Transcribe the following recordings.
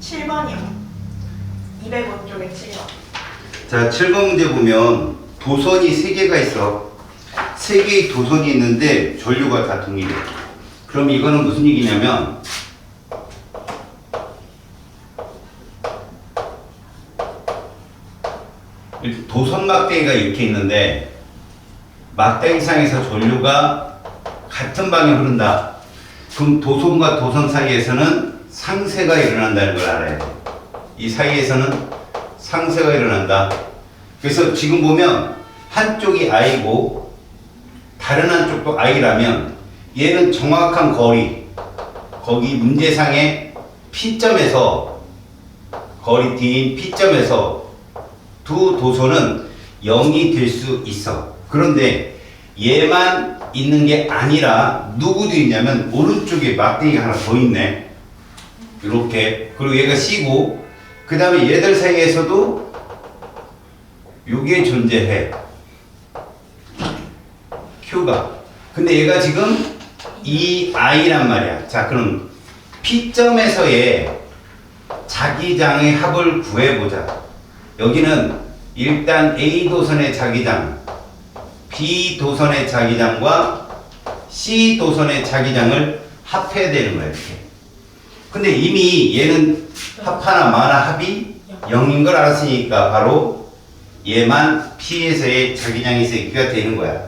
7번이요. 205쪽에 7번. 자, 7번 문제 보면 도선이 3개가 있어. 3개의 도선이 있는데 전류가 다 동일해. 그럼 이거는 무슨 얘기냐면 도선 막대기가 이렇게 있는데 막대기상에서 전류가 같은 방향으로 흐른다. 그럼 도선과 도선 사이에서는 상쇄가 일어난다는 걸 알아야 돼. 이 사이에서는 상쇄가 일어난다. 그래서 지금 보면 한쪽이 I고 다른 한쪽도 I라면 얘는 정확한 거리, 거기 문제상의 P점에서 거리 D인 P점에서 두 도선은 0이 될 수 있어. 그런데 얘만 있는 게 아니라 누구도 있냐면 오른쪽에 막대기가 하나 더 있네. 이렇게. 그리고 얘가 C고 그 다음에 얘들 사이에서도 요게 존재해. Q가. 근데 얘가 지금 이 I란 말이야. 자, 그럼 P점에서의 자기장의 합을 구해보자. 여기는 일단 A 도선의 자기장, B 도선의 자기장과 C 도선의 자기장을 합해야 되는 거야, 이렇게. 근데 이미 얘는 합하나 마나 합이 0인 걸 알았으니까 바로 얘만 P에서의 자기장의 세기가 되는 거야.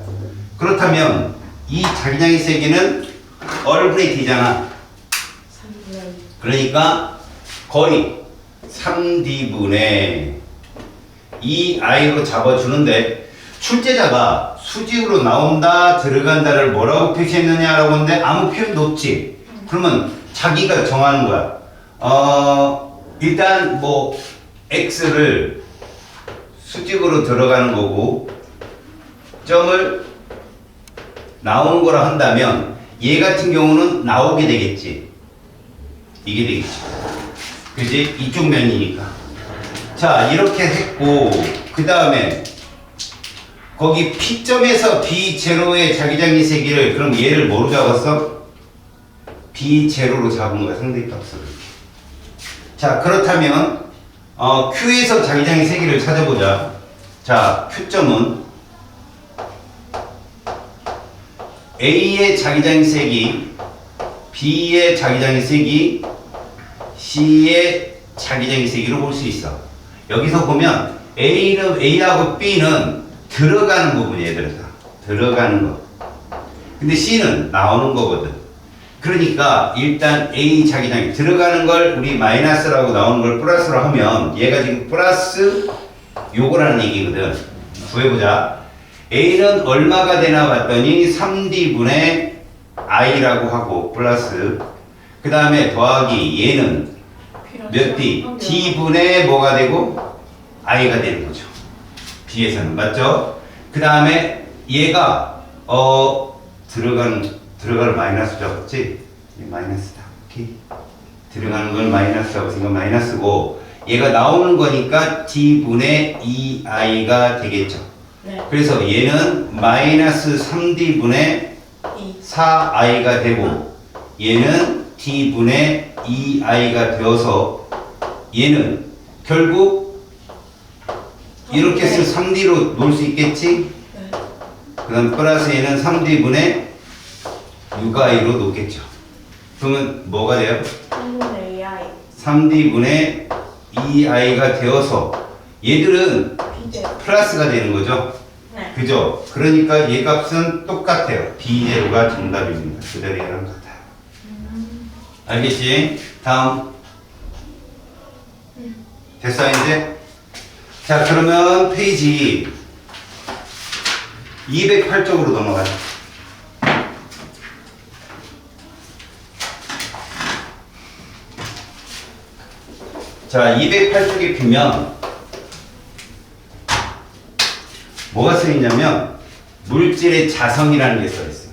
그렇다면 이 자기장의 세기는 얼분의 D잖아. 그러니까 거리 3D분의 2I로 잡아주는데 출제자가 수직으로 나온다, 들어간다를 뭐라고 표시했느냐라고 하는데 아무 표현도 없지. 그러면 자기가 정하는 거야. 일단 뭐 X를 수직으로 들어가는 거고 점을 나오는 거라 한다면 얘 같은 경우는 나오게 되겠지. 이게 되겠지. 그지? 이쪽 면이니까. 자, 이렇게 했고 그 다음에 거기 P점에서 B0의 자기장의 세기를 그럼 얘를 뭐로 잡았어? B0로 잡은 거야. 상대값을. 자, 그렇다면 Q에서 자기장의 세기를 찾아보자. 자, Q점은 A의 자기장의 세기, B의 자기장의 세기, C의 자기장의 세기로 볼 수 있어. 여기서 보면 A하고 B는 들어가는 부분이야, 얘들아. 들어가는 거. 근데 C는 나오는 거거든. 그러니까 일단 A 자기장이 들어가는 걸 우리 마이너스라고 나오는 걸 플러스로 하면 얘가 지금 플러스 요거라는 얘기거든. 구해보자. A는 얼마가 되나 봤더니 3D분의 I라고 하고 플러스 그 다음에 더하기 얘는 몇 D? D분의 뭐가 되고 I가 되는 거죠. B에서는. 맞죠? 그 다음에 얘가 들어가는 마이너스 적었지? 마이너스다. 오케이. 들어가는 건 마이너스 적었으니까 마이너스고 얘가 나오는 거니까 D분의 2I가 되겠죠. 네. 그래서 얘는 마이너스 3D분의 4I가 되고 얘는 D분의 2I가 되어서 얘는 결국 이렇게 해서 3D로 놓을 수 있겠지? 네. 그 다음 플러스 얘는 3D분의 6I로 놓겠죠. 그러면 뭐가 돼요? 3분의 2i. 3D분의 2I가 되어서 얘들은 B제로. 플러스가 되는 거죠. 네. 그죠? 그러니까 얘 값은 똑같아요. B제로가 정답입니다. 그 자리랑 같아요. 알겠지? 다음. 됐어, 이제? 자, 그러면 페이지 208쪽으로 넘어가자. 자, 208쪽에 보면 뭐가 쓰이냐면 물질의 자성이라는 게 써있어.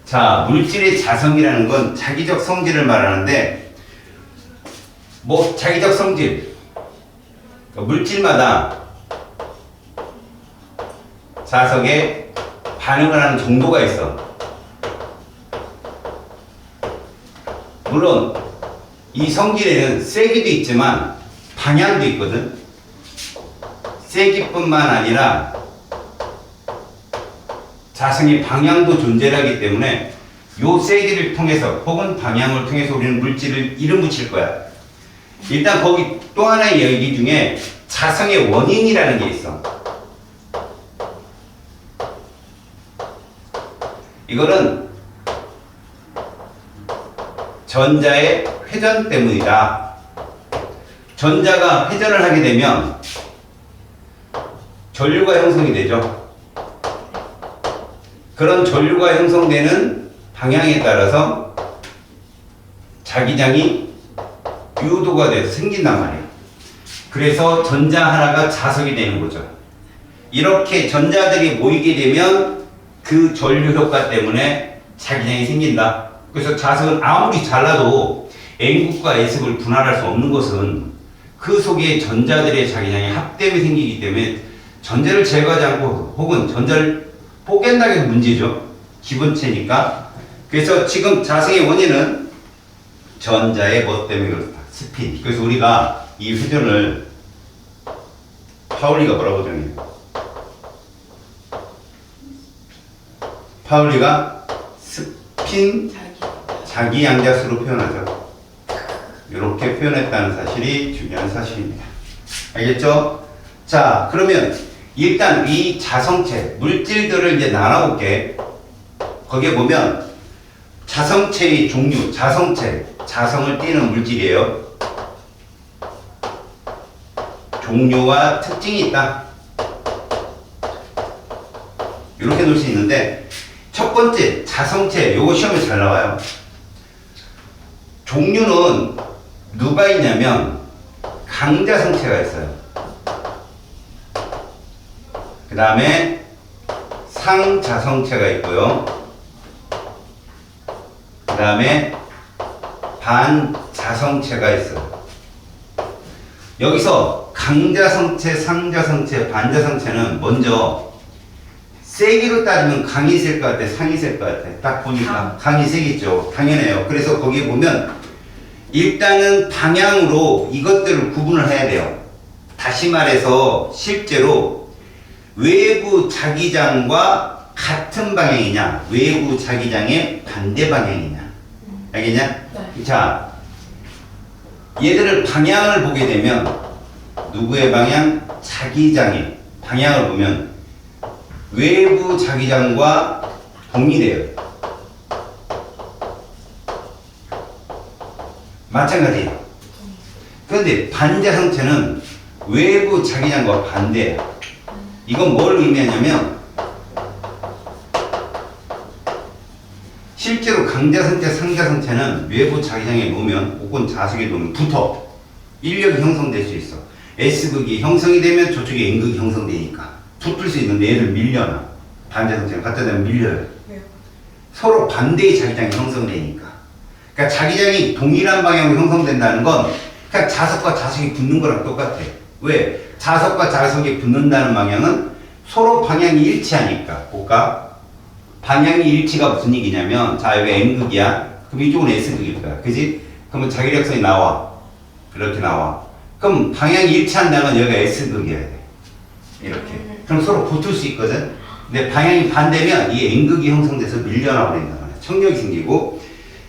자, 물질의 자성이라는 건 자기적 성질을 말하는데 뭐 자기적 성질 그러니까 물질마다 자석에 반응을 하는 정도가 있어. 물론 이 성질에는 세기도 있지만 방향도 있거든. 세기뿐만 아니라 자성의 방향도 존재하기 때문에 요 세기를 통해서 혹은 방향을 통해서 우리는 물질을 이름 붙일 거야. 일단 거기 또 하나의 얘기 중에 자성의 원인이라는 게 있어. 이거는 전자의 회전 때문이다. 전자가 회전을 하게 되면 전류가 형성이 되죠. 그런 전류가 형성되는 방향에 따라서 자기장이 유도가 돼서 생긴단 말이에요. 그래서 전자 하나가 자석이 되는 거죠. 이렇게 전자들이 모이게 되면 그 전류 효과 때문에 자기장이 생긴다. 그래서 자석은 아무리 잘라도 N극과 S극을 분할할 수 없는 것은 그 속에 전자들의 자기장이 합됨이 생기기 때문에 전자를 제거하지 않고 혹은 전자를 뽀갠다고 해서 문제죠. 기본체니까. 그래서 지금 자성의 원인은 전자의 뭐 때문에 그렇다. 스핀. 그래서 우리가 이 회전을 파울리가 뭐라고 정해요? 파울리가 스핀 자기 양자수로 표현하죠. 이렇게 표현했다는 사실이 중요한 사실입니다. 알겠죠? 자, 그러면 일단 이 자성체, 물질들을 이제 나눠볼게. 거기에 보면 자성체의 종류, 자성체, 자성을 띠는 물질이에요. 종류와 특징이 있다. 이렇게 놓을 수 있는데 첫 번째 자성체, 요거 시험에 잘 나와요. 종류는 누가 있냐면 강자성체가 있어요. 그 다음에 상자성체가 있고요. 그 다음에 반자성체가 있어요. 여기서 강자성체, 상자성체, 반자성체는 먼저 세기로 따지면 강이 셀 것 같아, 상이 셀 것 같아. 딱 보니까 강이 세겠죠. 당연해요. 그래서 거기에 보면 일단은 방향으로 이것들을 구분을 해야 돼요. 다시 말해서 실제로 외부 자기장과 같은 방향이냐, 외부 자기장의 반대 방향이냐. 알겠냐? 네. 자, 얘들을 방향을 보게 되면 누구의 방향? 자기장의 방향을 보면 외부 자기장과 동일해요. 마찬가지예요. 그런데 반자성체는 외부 자기장과 반대예요. 이건 뭘 의미하냐면 실제로 강자성체, 상자성체는 외부 자기장에 놓으면 혹은 자석에 놓으면 붙어 인력이 형성될 수 있어. S극이 형성이 되면 저쪽에 N극이 형성되니까 붙을 수 있는데 얘를 밀려나. 반자성체는 갖다 대면 밀려요. 왜요? 서로 반대의 자기장이 형성되니까. 그러니까 자기장이 동일한 방향으로 형성된다는 건 그냥 자석과 자석이 붙는 거랑 똑같아. 왜? 자석과 자석이 붙는다는 방향은 서로 방향이 일치하니까. 볼까? 방향이 일치가 무슨 얘기냐면, 자, 여기 N극이야. 그럼 이쪽은 S극일 거야. 그지? 그러면 자기력선이 나와. 그렇게 나와. 그럼 방향이 일치한다는 건 여기가 S극이어야 돼. 이렇게. 그럼 서로 붙을 수 있거든? 근데 방향이 반대면 이 N극이 형성돼서 밀려나 버린단 말이야. 청력이 생기고.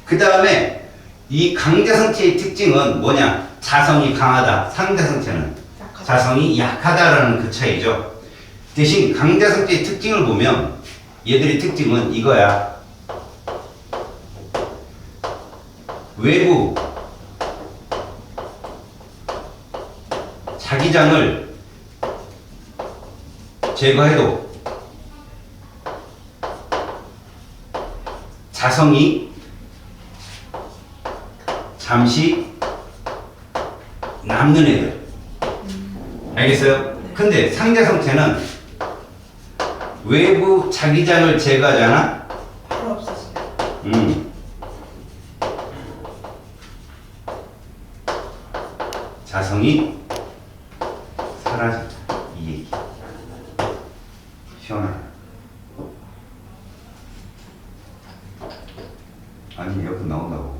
그 다음에 이 강자성체의 특징은 뭐냐? 자성이 강하다. 상자성체는 자성이 약하다라는 그 차이죠. 대신 강자성체의 특징을 보면 얘들의 특징은 이거야. 외부 자기장을 제거해도 자성이 잠시 남는 애들. 알겠어요? 근데 상자성체는 외부 자기장을 제거하잖아? 바로 없어지네. 자성이 사라진다. 이 얘기. 시원해. 아니 에어컨 나온다고.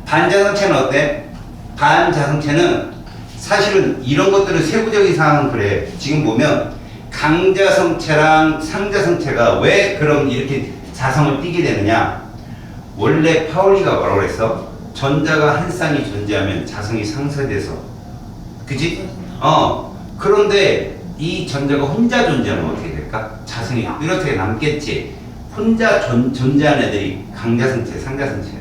반자성체는 어때? 반자성체는 사실은 이런 것들은 세부적인 사항은 그래. 지금 보면 강자성체랑 상자성체가 왜 그럼 이렇게 자성을 띠게 되느냐? 원래 파울리가 뭐라고 그랬어? 전자가 한 쌍이 존재하면 자성이 상쇄돼서, 그지? 그런데 이 전자가 혼자 존재하면 어떻게 될까? 자성이 뚜렷하게 남겠지. 혼자 존재하는 애들이 강자성체, 상자성체야.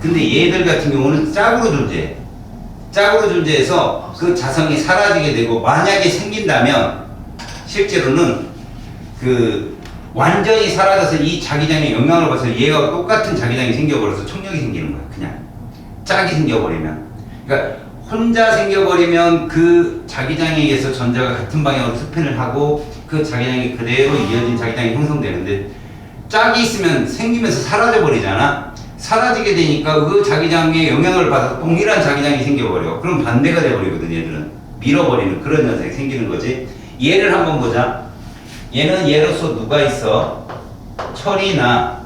근데 얘들 같은 경우는 짝으로 존재해. 짝으로 존재해서 그 자성이 사라지게 되고, 만약에 생긴다면 실제로는 그 완전히 사라져서 이 자기장에 영향을 받아서 얘가 똑같은 자기장이 생겨버려서 청력이 생기는 거야. 그냥 짝이 생겨버리면. 그러니까 혼자 생겨버리면 그 자기장에 의해서 전자가 같은 방향으로 스핀을 하고 그 자기장이 그대로 이어진 자기장이 형성되는데, 짝이 있으면 생기면서 사라져버리잖아. 사라지게 되니까 그 자기장에 영향을 받아서 동일한 자기장이 생겨버려. 그럼 반대가 돼버리거든. 얘들은 밀어버리는 그런 현상이 생기는 거지. 얘를 한번 보자. 얘는 얘로서 누가 있어? 철이나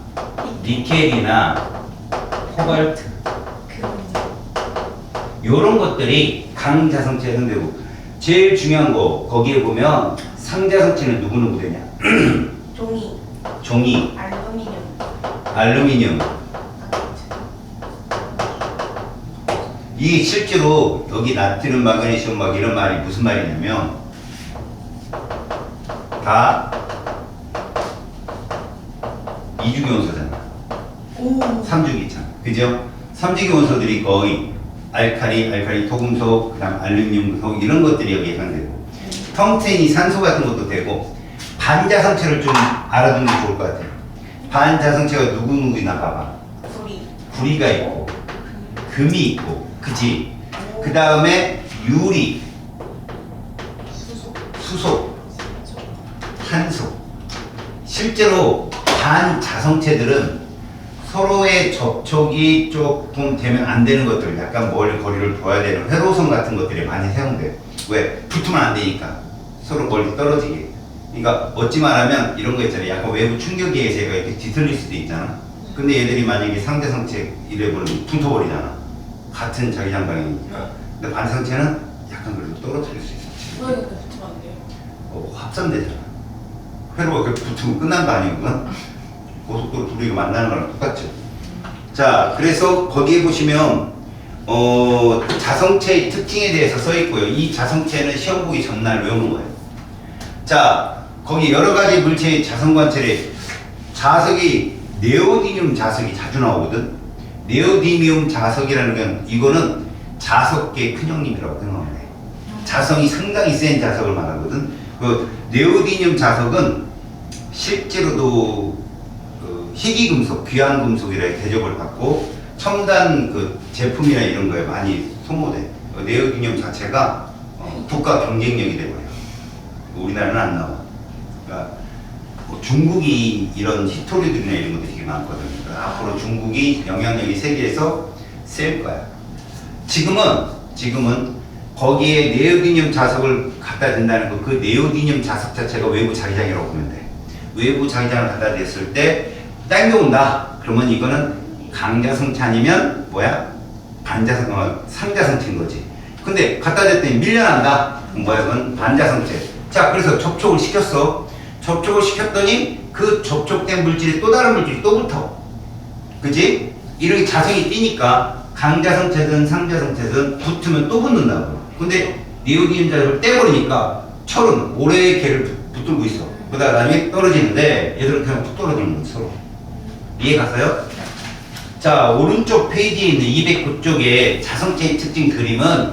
니켈이나 코발트, 요런 것들이 강자성체에 해당되고, 제일 중요한 거 거기에 보면 상자성체는 누구 되냐? 종이, 알루미늄. 이게 실제로 여기 나트륨, 마그네슘 막 이런 말이 무슨 말이냐면 다 이주기 원소잖아. 삼주기 있잖아. 그죠? 삼주기 원소들이 거의 알칼리, 토금속, 그 다음 알루미늄, 이런 것들이 여기 해당되고, 텅텐이 산소 같은 것도 되고. 반자성체를 좀 알아두는 게 좋을 것 같아. 반자성체가 누구 있나 봐봐. 구리가 있고, 금이 있고, 그치? 그 다음에 유리, 수소, 탄소. 실제로 반자성체들은 서로의 접촉이 조금 되면 안 되는 것들, 약간 멀리 거리를 둬야 되는 회로선 같은 것들이 많이 사용돼. 왜? 붙으면 안 되니까. 서로 멀리 떨어지게. 그러니까 어찌 말하면 이런 거 있잖아요. 약간 외부 충격에 의해서 얘가 이렇게 뒤틀릴 수도 있잖아. 근데 얘들이 만약에 상대성체 이래버리면 붙어버리잖아. 같은 자기장 방향이니까. 근데 반성체는 약간 그래도 떨어뜨릴 수 있어. 왜 붙으면 안 돼요? 합산되잖아. 회로가 붙으면 끝난 거 아니에요, 그건? 고속도로 두 개가 만나는 거랑 똑같죠. 자, 그래서 거기에 보시면 자성체의 특징에 대해서 써 있고요. 이 자성체는 시험 보기 전날 외우는 거예요. 자, 거기 여러 가지 물체의 자성 관찰에 자석이 네오디뮴 자석이 자주 나오거든. 네오디뮴 자석이라는 건 이거는 자석계 큰형님이라고 생각하면 돼. 자성이 상당히 센 자석을 말하거든. 그 네오디뮴 자석은 실제로도 희귀금속, 귀한금속이라 대접을 받고 첨단 그 제품이나 이런 거에 많이 소모돼. 네오디뮴 자체가 국가 경쟁력이 돼버려. 우리나라는 안 나와. 그러니까 뭐 중국이 이런 히토리들이나 이런 것들이 되게 많거든. 그러니까 앞으로 중국이 영향력이 세계에서 셀 거야. 지금은 거기에 네오디뮴 자석을 갖다 댄다는 거, 그 네오디뮴 자석 자체가 외부 자기장이라고 보면 돼. 외부 자기장을 갖다 댔을 때 당겨온다. 그러면 이거는 강자성체 아니면 뭐야? 상자성체인 거지. 근데 갖다 댔더니 밀려난다. 뭐야? 그건 반자성체. 자, 그래서 접촉을 시켰어. 접촉을 시켰더니 그 접촉된 물질이 또 다른 물질이 또 붙어. 그지? 이렇게 자성이 뛰니까 강자성체든 상자성체든 붙으면 또 붙는다고. 근데 네오디뮴 자석을 떼버리니까 철은 오래 걔를 붙들고 있어. 그 다음에 떨어지는데 얘들은 그냥 툭 떨어지는 거지, 서로. 이해 갔어요? 자, 오른쪽 페이지에 있는 209쪽에 자성체의 특징 그림은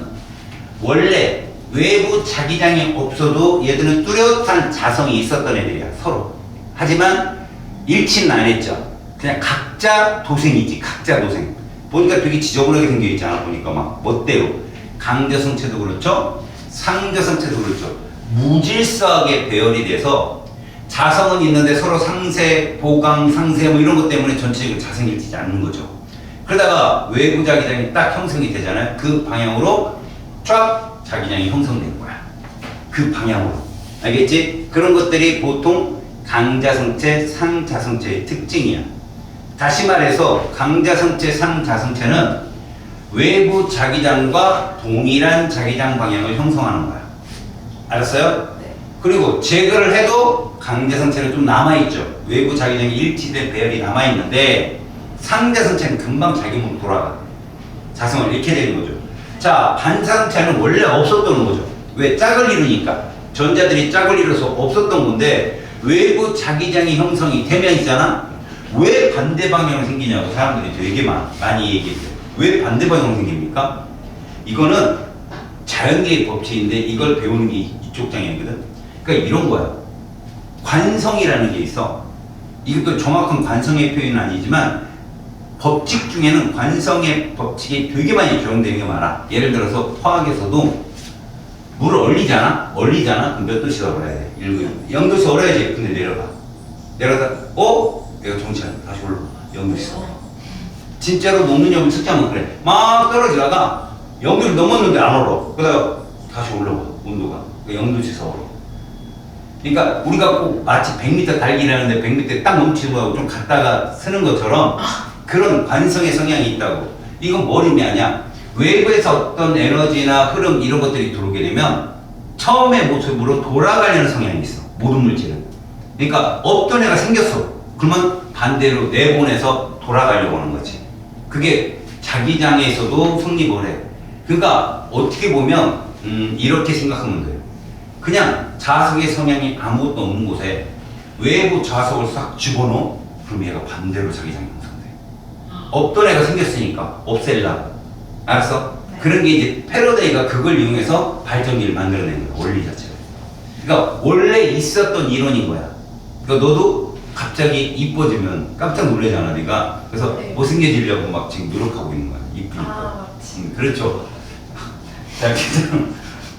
원래 외부 자기장이 없어도 얘들은 뚜렷한 자성이 있었던 애들이야, 서로. 하지만 일치는 안 했죠. 그냥 각자 도생이지, 각자 도생. 보니까 되게 지저분하게 생겨 있잖아, 보니까 막 멋대로. 강자성체도 그렇죠, 상자성체도 그렇죠. 무질서하게 배열이 돼서 자성은 있는데 서로 상쇄, 보강, 상쇄 뭐 이런 것 때문에 전체적으로 자성이 일치지 않는 거죠. 그러다가 외부 자기장이 딱 형성이 되잖아요. 그 방향으로 쫙 자기장이 형성된 거야. 그 방향으로. 알겠지? 그런 것들이 보통 강자성체, 상자성체의 특징이야. 다시 말해서 강자성체, 상자성체는 외부 자기장과 동일한 자기장 방향을 형성하는 거야. 알았어요? 네. 그리고 제거를 해도 강자성체는 좀 남아있죠. 외부 자기장이 일치된 배열이 남아있는데 상자성체는 금방 자기 몸으로 돌아가. 자성을 잃게 되는 거죠. 자, 반자성체는 원래 없었던 거죠. 왜? 짝을 이루니까. 전자들이 짝을 이뤄서 없었던 건데 외부 자기장이 형성이 되면 있잖아. 왜 반대 방향으로 생기냐고 사람들이 되게 많이 얘기해요. 왜 반대 방향으로 생깁니까? 이거는 자연계의 법칙인데 이걸 배우는 게 이쪽 장애거든. 그러니까 이런 거야. 관성이라는 게 있어. 이것도 정확한 관성의 표현은 아니지만 법칙 중에는 관성의 법칙이 되게 많이 적용되는 게 많아. 예를 들어서 화학에서도 물을 얼리잖아? 그럼 몇 도씩 얼어야 돼? 0도씩 얼어야지. 근데 내려가. 내가 정치하네. 다시 올라. 0도씩. 진짜로 녹는 염을 측정하면 그래. 막 떨어지다가 0도를 넘었는데 안 얼어. 그러다가 다시 올라가. 온도가. 0도씩 얼어. 그러니까 우리가 꼭 마치 100m 달리라는데 100m 딱 멈추는 거하고 좀 갔다가 서는 것처럼 그런 관성의 성향이 있다고. 이건 뭘 의미하냐? 외부에서 어떤 에너지나 흐름 이런 것들이 들어오게 되면 처음의 모습으로 돌아가려는 성향이 있어. 모든 물질은. 그러니까 없던 애가 생겼어. 그러면 반대로 내보내서 돌아가려고 하는 거지. 그게 자기장에서도 성립을 해. 그러니까 어떻게 보면 이렇게 생각하면 돼요. 그냥 자석의 성향이 아무것도 없는 곳에 외부 자석을 싹 집어넣어. 그럼 얘가 반대로 자기장이 형성돼. 없던 애가 생겼으니까 없앨라고. 알았어? 네. 그런 게 이제 패러데이가 그걸 이용해서 발전기를 만들어낸 거야. 원리 자체가. 그러니까 원래 있었던 이론인 거야. 그러니까 너도 갑자기 이뻐지면 깜짝 놀라잖아, 네가. 그래서 네. 못생겨지려고 막 지금 노력하고 있는 거야. 이쁘니까. 맞지. 그렇죠. 자,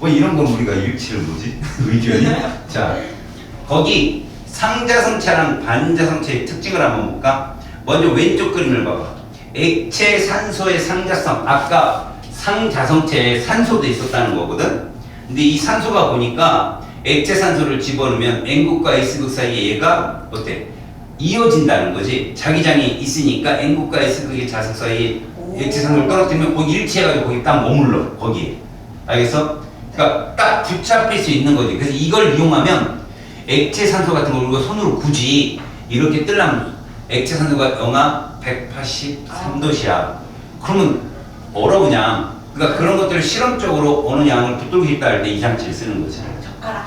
이런 건 우리가 일치를 뭐지? 의견이. 자, 거기 상자성체랑 반자성체의 특징을 한번 볼까? 먼저 왼쪽 그림을 봐봐. 액체 산소의 상자성. 아까 상자성체에 산소도 있었다는 거거든. 근데 이 산소가 보니까 액체 산소를 집어넣으면 N국과 S국 사이에 얘가 어때? 이어진다는 거지. 자기장이 있으니까 N국과 S국의 자석 사이에 액체 산소를 떨어뜨리면 거기 일치해가지고 거기 딱 머물러. 거기에. 알겠어? 그러니까 딱 붙잡힐 수 있는 거지. 그래서 이걸 이용하면 액체 산소 같은 걸 우리가 손으로 굳이 이렇게 뜨려면 액체 산소가 영하 183도씨야. 그러면 얼어 그냥. 그러니까 그런 것들을 실험적으로 어느 양을 붙들고 싶다 할 때 이 장치를 쓰는 거지. 젓가락.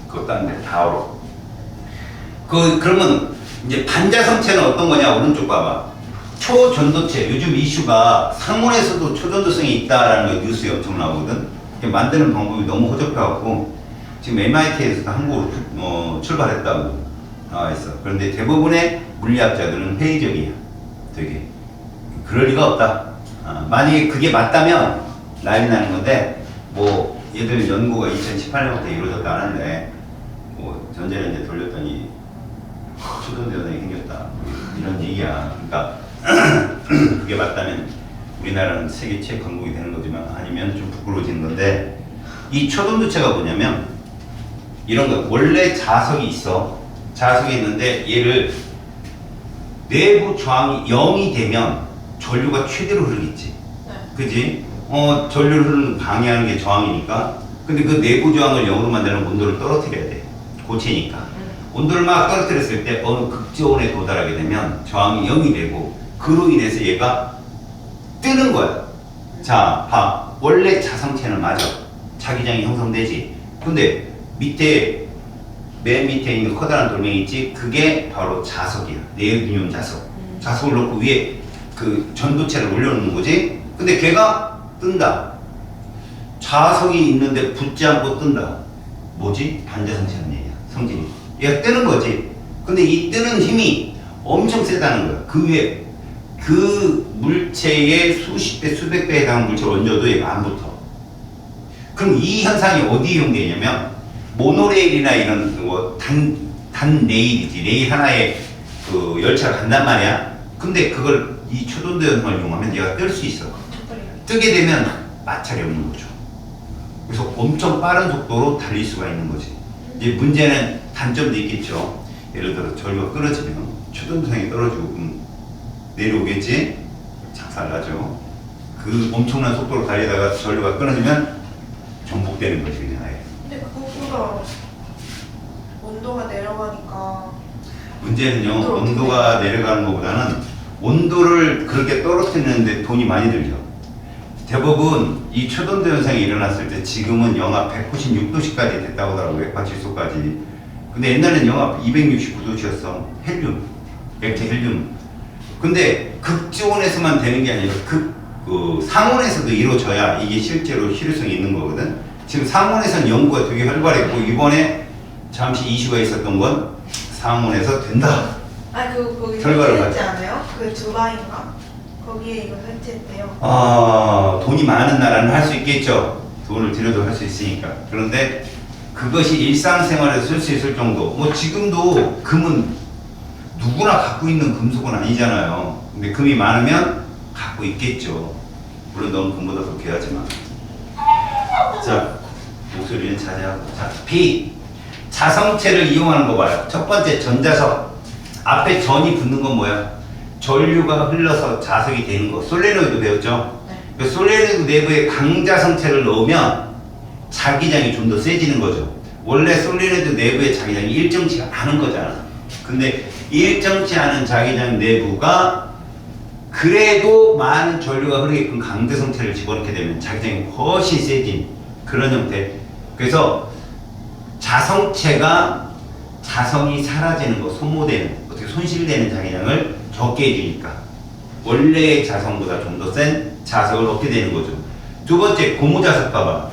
그것도 안 돼. 다 얼어. 그러면 이제 반자성체는 어떤 거냐? 오른쪽 봐봐. 초전도체. 요즘 이슈가 상온에서도 초전도성이 있다라는 거 뉴스에 엄청 나오거든. 만드는 방법이 너무 허접해갖고 지금 MIT에서도 한국으로 출발했다고 나와 있어. 그런데 대부분의 물리학자들은 회의적이야. 되게 그럴 리가 없다. 만약에 그게 맞다면 난리 나는 건데 뭐 얘들 연구가 2018년부터 이루어졌다 하는데 뭐 전자레인지 돌렸더니 초전도연이 생겼다 이런 얘기야. 그러니까 그게 맞다면 우리나라는 세계 최강국이 되는 거지만 아니면 좀 부끄러워지는 건데 이 초전도체가 뭐냐면 이런 거. 원래 자석이 있어. 자석이 있는데 얘를 내부 저항이 0이 되면 전류가 최대로 흐르겠지. 네. 그지? 전류를 흐르는 방해하는 게 저항이니까. 근데 그 내부 저항을 0으로 만드는 온도를 떨어뜨려야 돼. 고체니까. 온도를 막 떨어뜨렸을 때 어느 극저온에 도달하게 되면 저항이 0이 되고 그로 인해서 얘가 뜨는 거야. 자, 봐. 원래 자성체는 맞아. 자기장이 형성되지. 근데 맨 밑에 있는 커다란 돌멩이 있지? 그게 바로 자석이야. 네오디듐 자석. 자석을 넣고 위에 그 전도체를 올려놓는 거지? 근데 걔가 뜬다. 자석이 있는데 붙지 않고 뜬다. 뭐지? 반자성체는 얘기야. 성질이. 얘가 뜨는 거지. 근데 이 뜨는 힘이 엄청 세다는 거야. 그 위에 그 물체의 수십 배, 수백 배에 해당하는 물체를 얹어도 얘가 안 붙어. 그럼 이 현상이 어디에 이용되냐면 모노레일이나 이런 뭐 단 레일이지. 레일 하나에 그 열차가 간단 말이야. 근데 그걸 이 초전도 현상을 이용하면 얘가 뜰 수 있어. 뜨게 되면 마찰이 없는 거죠. 그래서 엄청 빠른 속도로 달릴 수가 있는 거지. 이제 문제는 단점도 있겠죠. 예를 들어 전류가 끊어지면 추동성이 떨어지고 내려오겠지. 작살나죠. 그 엄청난 속도로 달리다가 전류가 끊어지면 전복되는 거지 그냥 아예. 근데 그거보다 온도가 내려가니까 문제는요, 온도가 내려가는 것보다는 온도를 그렇게 떨어뜨리는데 돈이 많이 들죠. 대부분 이 초전도 현상이 일어났을 때 지금은 영하 196도씨까지 됐다고 하더라고요. 180도까지. 근데 옛날에는 영하 269도씨였어. 헬륨, 액체 헬륨. 근데 극지온에서만 되는 게 아니라 상온에서도 이루어져야 이게 실제로 실효성이 있는 거거든. 지금 상온에서는 연구가 되게 활발했고 이번에 잠시 이슈가 있었던 건 상온에서 된다. 아니 거기 결과를 설치했지 않아요? 그 두바이인가? 거기에 이거 설치했대요. 아, 돈이 많은 나라는 할 수 있겠죠. 돈을 들여도 할 수 있으니까. 그런데 그것이 일상생활에서 쓸 수 있을 정도. 뭐 지금도 금은 누구나 갖고 있는 금속은 아니잖아요. 근데 금이 많으면 갖고 있겠죠. 물론 넌 금보다 더 귀하지만. 자, 목소리는 자제하고. 자, B. 자성체를 이용하는 거 봐요. 첫 번째 전자석. 앞에 전이 붙는 건 뭐야? 전류가 흘러서 자석이 되는 거. 솔레노이드 배웠죠? 네. 그 솔레노이드 내부에 강자성체를 넣으면 자기장이 좀 더 세지는 거죠. 원래 솔레노이드 내부의 자기장이 일정치가 않은 거잖아. 근데 일정치 않은 자기장 내부가 그래도 많은 전류가 흐르게끔 강자성체를 집어넣게 되면 자기장이 훨씬 세진 그런 형태. 그래서 자성체가 자성이 사라지는 거, 소모되는, 어떻게 손실되는 자기장을 적게 해주니까 원래의 자성보다 좀 더 센 자석을 얻게 되는 거죠. 두 번째, 고무자석 봐봐.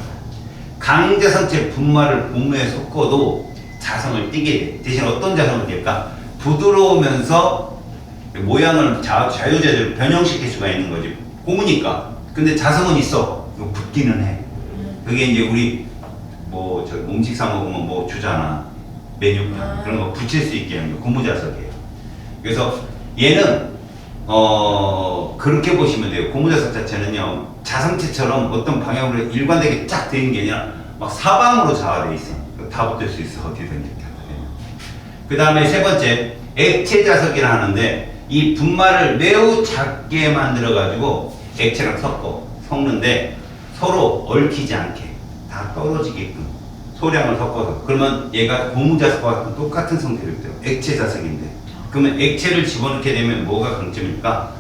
강자성체 분말을 고무에 섞어도 자성을 띠게 돼. 대신 어떤 자성을 띨까? 부드러우면서 모양을 자유자재로 변형시킬 수가 있는 거지. 고무니까. 근데 자성은 있어. 이거 붙기는 해. 그게 이제 우리 저 음식 사 먹으면 뭐 주잖아. 메뉴판 그런 거 붙일 수 있게 하는 거 고무자석이에요. 그래서 얘는 그렇게 보시면 돼요. 고무자석 자체는요 자성체처럼 어떤 방향으로 일관되게 쫙 되는 게 아니라 막 사방으로 자화돼 있어. 다 붙을 수 있어. 어디든지. 그 다음에 세 번째 액체 자석이라 하는데 이 분말을 매우 작게 만들어 가지고 액체랑 섞는데 서로 얽히지 않게 다 떨어지게끔 소량을 섞어서. 그러면 얘가 고무자석과 똑같은 성질을 띠요. 액체 자석인데. 그러면 액체를 집어넣게 되면 뭐가 강점일까?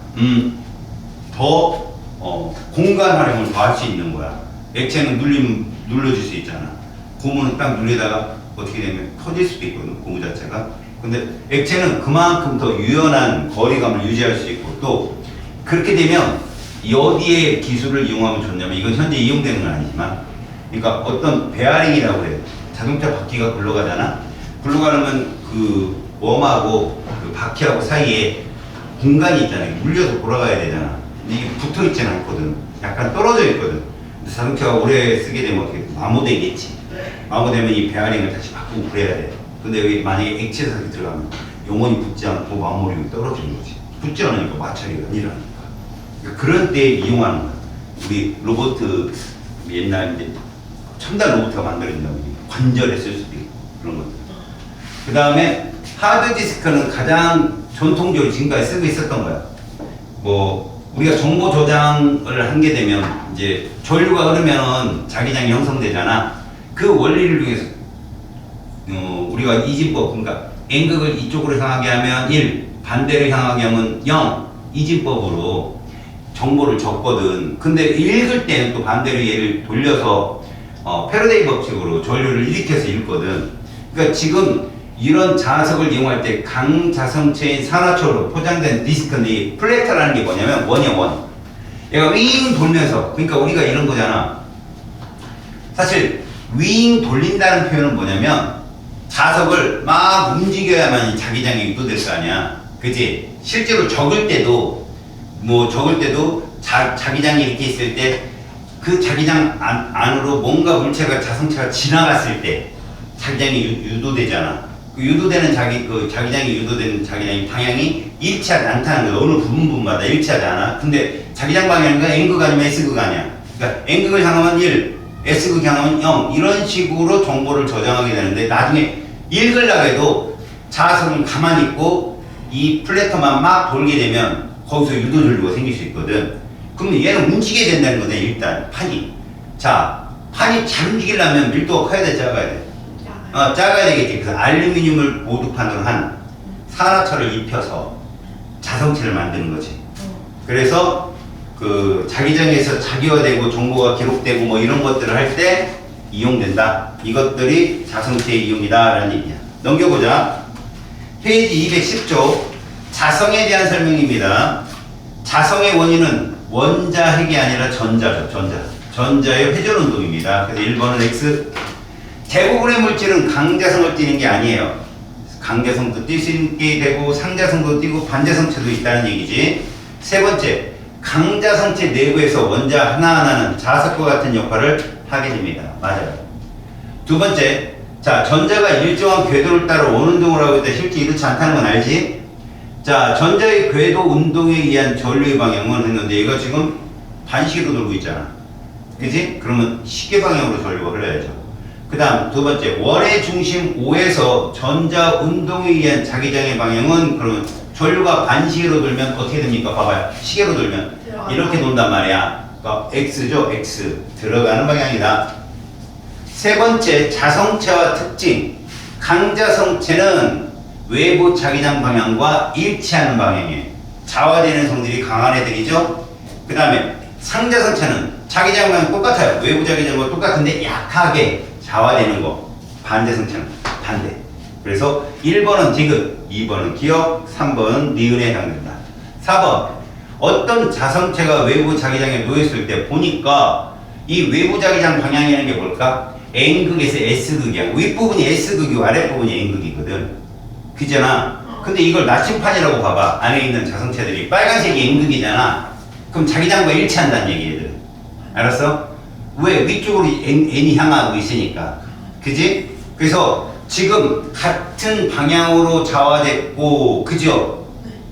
더 공간 활용을 더 할 수 있는 거야. 액체는 눌러줄 수 있잖아. 고무는 딱 눌리다가 어떻게 되면 터질 수도 있거든. 고무 자체가. 근데 액체는 그만큼 더 유연한 거리감을 유지할 수 있고 또 그렇게 되면 어디에 기술을 이용하면 좋냐면 이건 현재 이용되는 건 아니지만 그러니까 어떤 베어링이라고 해요. 자동차 바퀴가 굴러가잖아. 굴러가려면 그 웜하고 그 바퀴하고 사이에 공간이 있잖아요. 물려서 돌아가야 되잖아. 근데 이게 붙어 있지 않거든. 약간 떨어져 있거든. 근데 자동차가 오래 쓰게 되면 어떻게 마모되겠지. 마모되면 이 베어링을 다시 바꾸고 그래야 돼. 근데 여기 만약에 액체석이 들어가면 영원히 붙지 않고 마모력이 떨어지는 거지. 붙지 않으니까 마찰이 아니라니까. 그러니까 그런 때 이용하는 거야. 우리 로봇 옛날 이제 첨단 로봇가 만들어진다고 관절에 쓸 수도 있고 그런 것들. 그 다음에 하드디스크는 가장 전통적으로 지금까지 쓰고 있었던 거야. 우리가 정보 저장을 하게 되면 이제 전류가 흐르면 자기장이 형성되잖아. 그 원리를 위해서 우리가 이진법, 그러니까 N극을 이쪽으로 향하게 하면 1, 반대로 향하게 하면 0 이진법으로 정보를 적거든. 근데 읽을 때는 또 반대로 얘를 돌려서 패러데이 법칙으로 전류를 일으켜서 읽거든. 그러니까 지금 이런 자석을 이용할 때 강자성체인 산화철로 포장된 디스크는 이 플래터라는 게 뭐냐면 원이야, 원. 얘가 윙 돌면서, 그러니까 우리가 이런 거잖아. 사실 윙 돌린다는 표현은 뭐냐면 자석을 막 움직여야만 자기장이 유도될 거 아니야. 그치? 실제로 적을 때도 자기장이 이렇게 있을 때 그 자기장 안으로 뭔가 물체가 자성체가 지나갔을 때 자기장이 유도되잖아. 그 유도되는 자기장이 유도되는 자기장의 방향이 일치하지 않다는 거야. 어느 부분마다 일치하지 않아. 근데 자기장 방향은 N극 아니면 S극 아니야. 그러니까 N극을 향하면 1, S극이 하나면 0 이런 식으로 정보를 저장하게 되는데 나중에 읽으려고 해도 자석은 가만히 있고 이 플래터만 막 돌게 되면 거기서 유도전류가 생길 수 있거든. 그러면 얘는 움직이게 된다는 거네. 일단 판이. 자, 판이 잘 움직이려면 밀도가 커야 돼, 작아야 돼? 작아야 되겠지. 그래서 알루미늄을 보드판으로 한 산화철을 입혀서 자성체를 만드는 거지. 그래서 그 자기장에서 자기화되고 정보가 기록되고 뭐 이런 것들을 할 때 이용된다. 이것들이 자성체의 이용이다라는 얘기야. 넘겨보자. 페이지 210조 자성에 대한 설명입니다. 자성의 원인은 원자핵이 아니라 전자죠. 전자의 회전운동입니다. 그래서 1번은 X. 대부분의 물질은 강자성을 띠는 게 아니에요. 강자성도 뛸 수 있게 되고 상자성도 띠고 반자성체도 있다는 얘기지. 세 번째, 강자성체 내부에서 원자 하나하나는 자석과 같은 역할을 하게 됩니다. 맞아요. 두 번째, 자, 전자가 일정한 궤도를 따라 원운동을 하고 있다. 실제 이렇지 않다는 건 알지? 자, 전자의 궤도 운동에 의한 전류의 방향은 했는데 얘가 지금 반시계로 돌고 있잖아. 그지? 그러면 시계 방향으로 전류가 흘러야죠. 그 다음 두 번째, 원의 중심 O에서 전자 운동에 의한 자기장의 방향은 그러면 전류가 반시계로 돌면 어떻게 됩니까? 봐봐요. 시계로 돌면 이렇게 돈단 말이야. 그러니까 X죠. X. 들어가는 방향이다. 세 번째, 자성체와 특징. 강자성체는 외부 자기장 방향과 일치하는 방향이에요. 자화되는 성질이 강한 애들이죠. 그 다음에 상자성체는 자기장 방향 똑같아요. 외부 자기장과 똑같은데 약하게 자화되는 거. 반자성체는 반대. 그래서 1번은 디귿, 2번은 기역, 3번은 니은에 해당된다. 4번, 어떤 자성체가 외부 자기장에 놓였을 때 보니까 이 외부 자기장 방향이라는 게 뭘까? N극에서 S극이야. 윗부분이 S극이고 아랫부분이 N극이거든. 그잖아. 근데 이걸 나침판이라고 봐봐. 안에 있는 자성체들이 빨간색이 N극이잖아. 그럼 자기장과 일치한다는 얘기예요. 알았어? 왜? 위쪽으로 N이 향하고 있으니까. 그지? 그래서 지금 같은 방향으로 자화됐고, 그죠?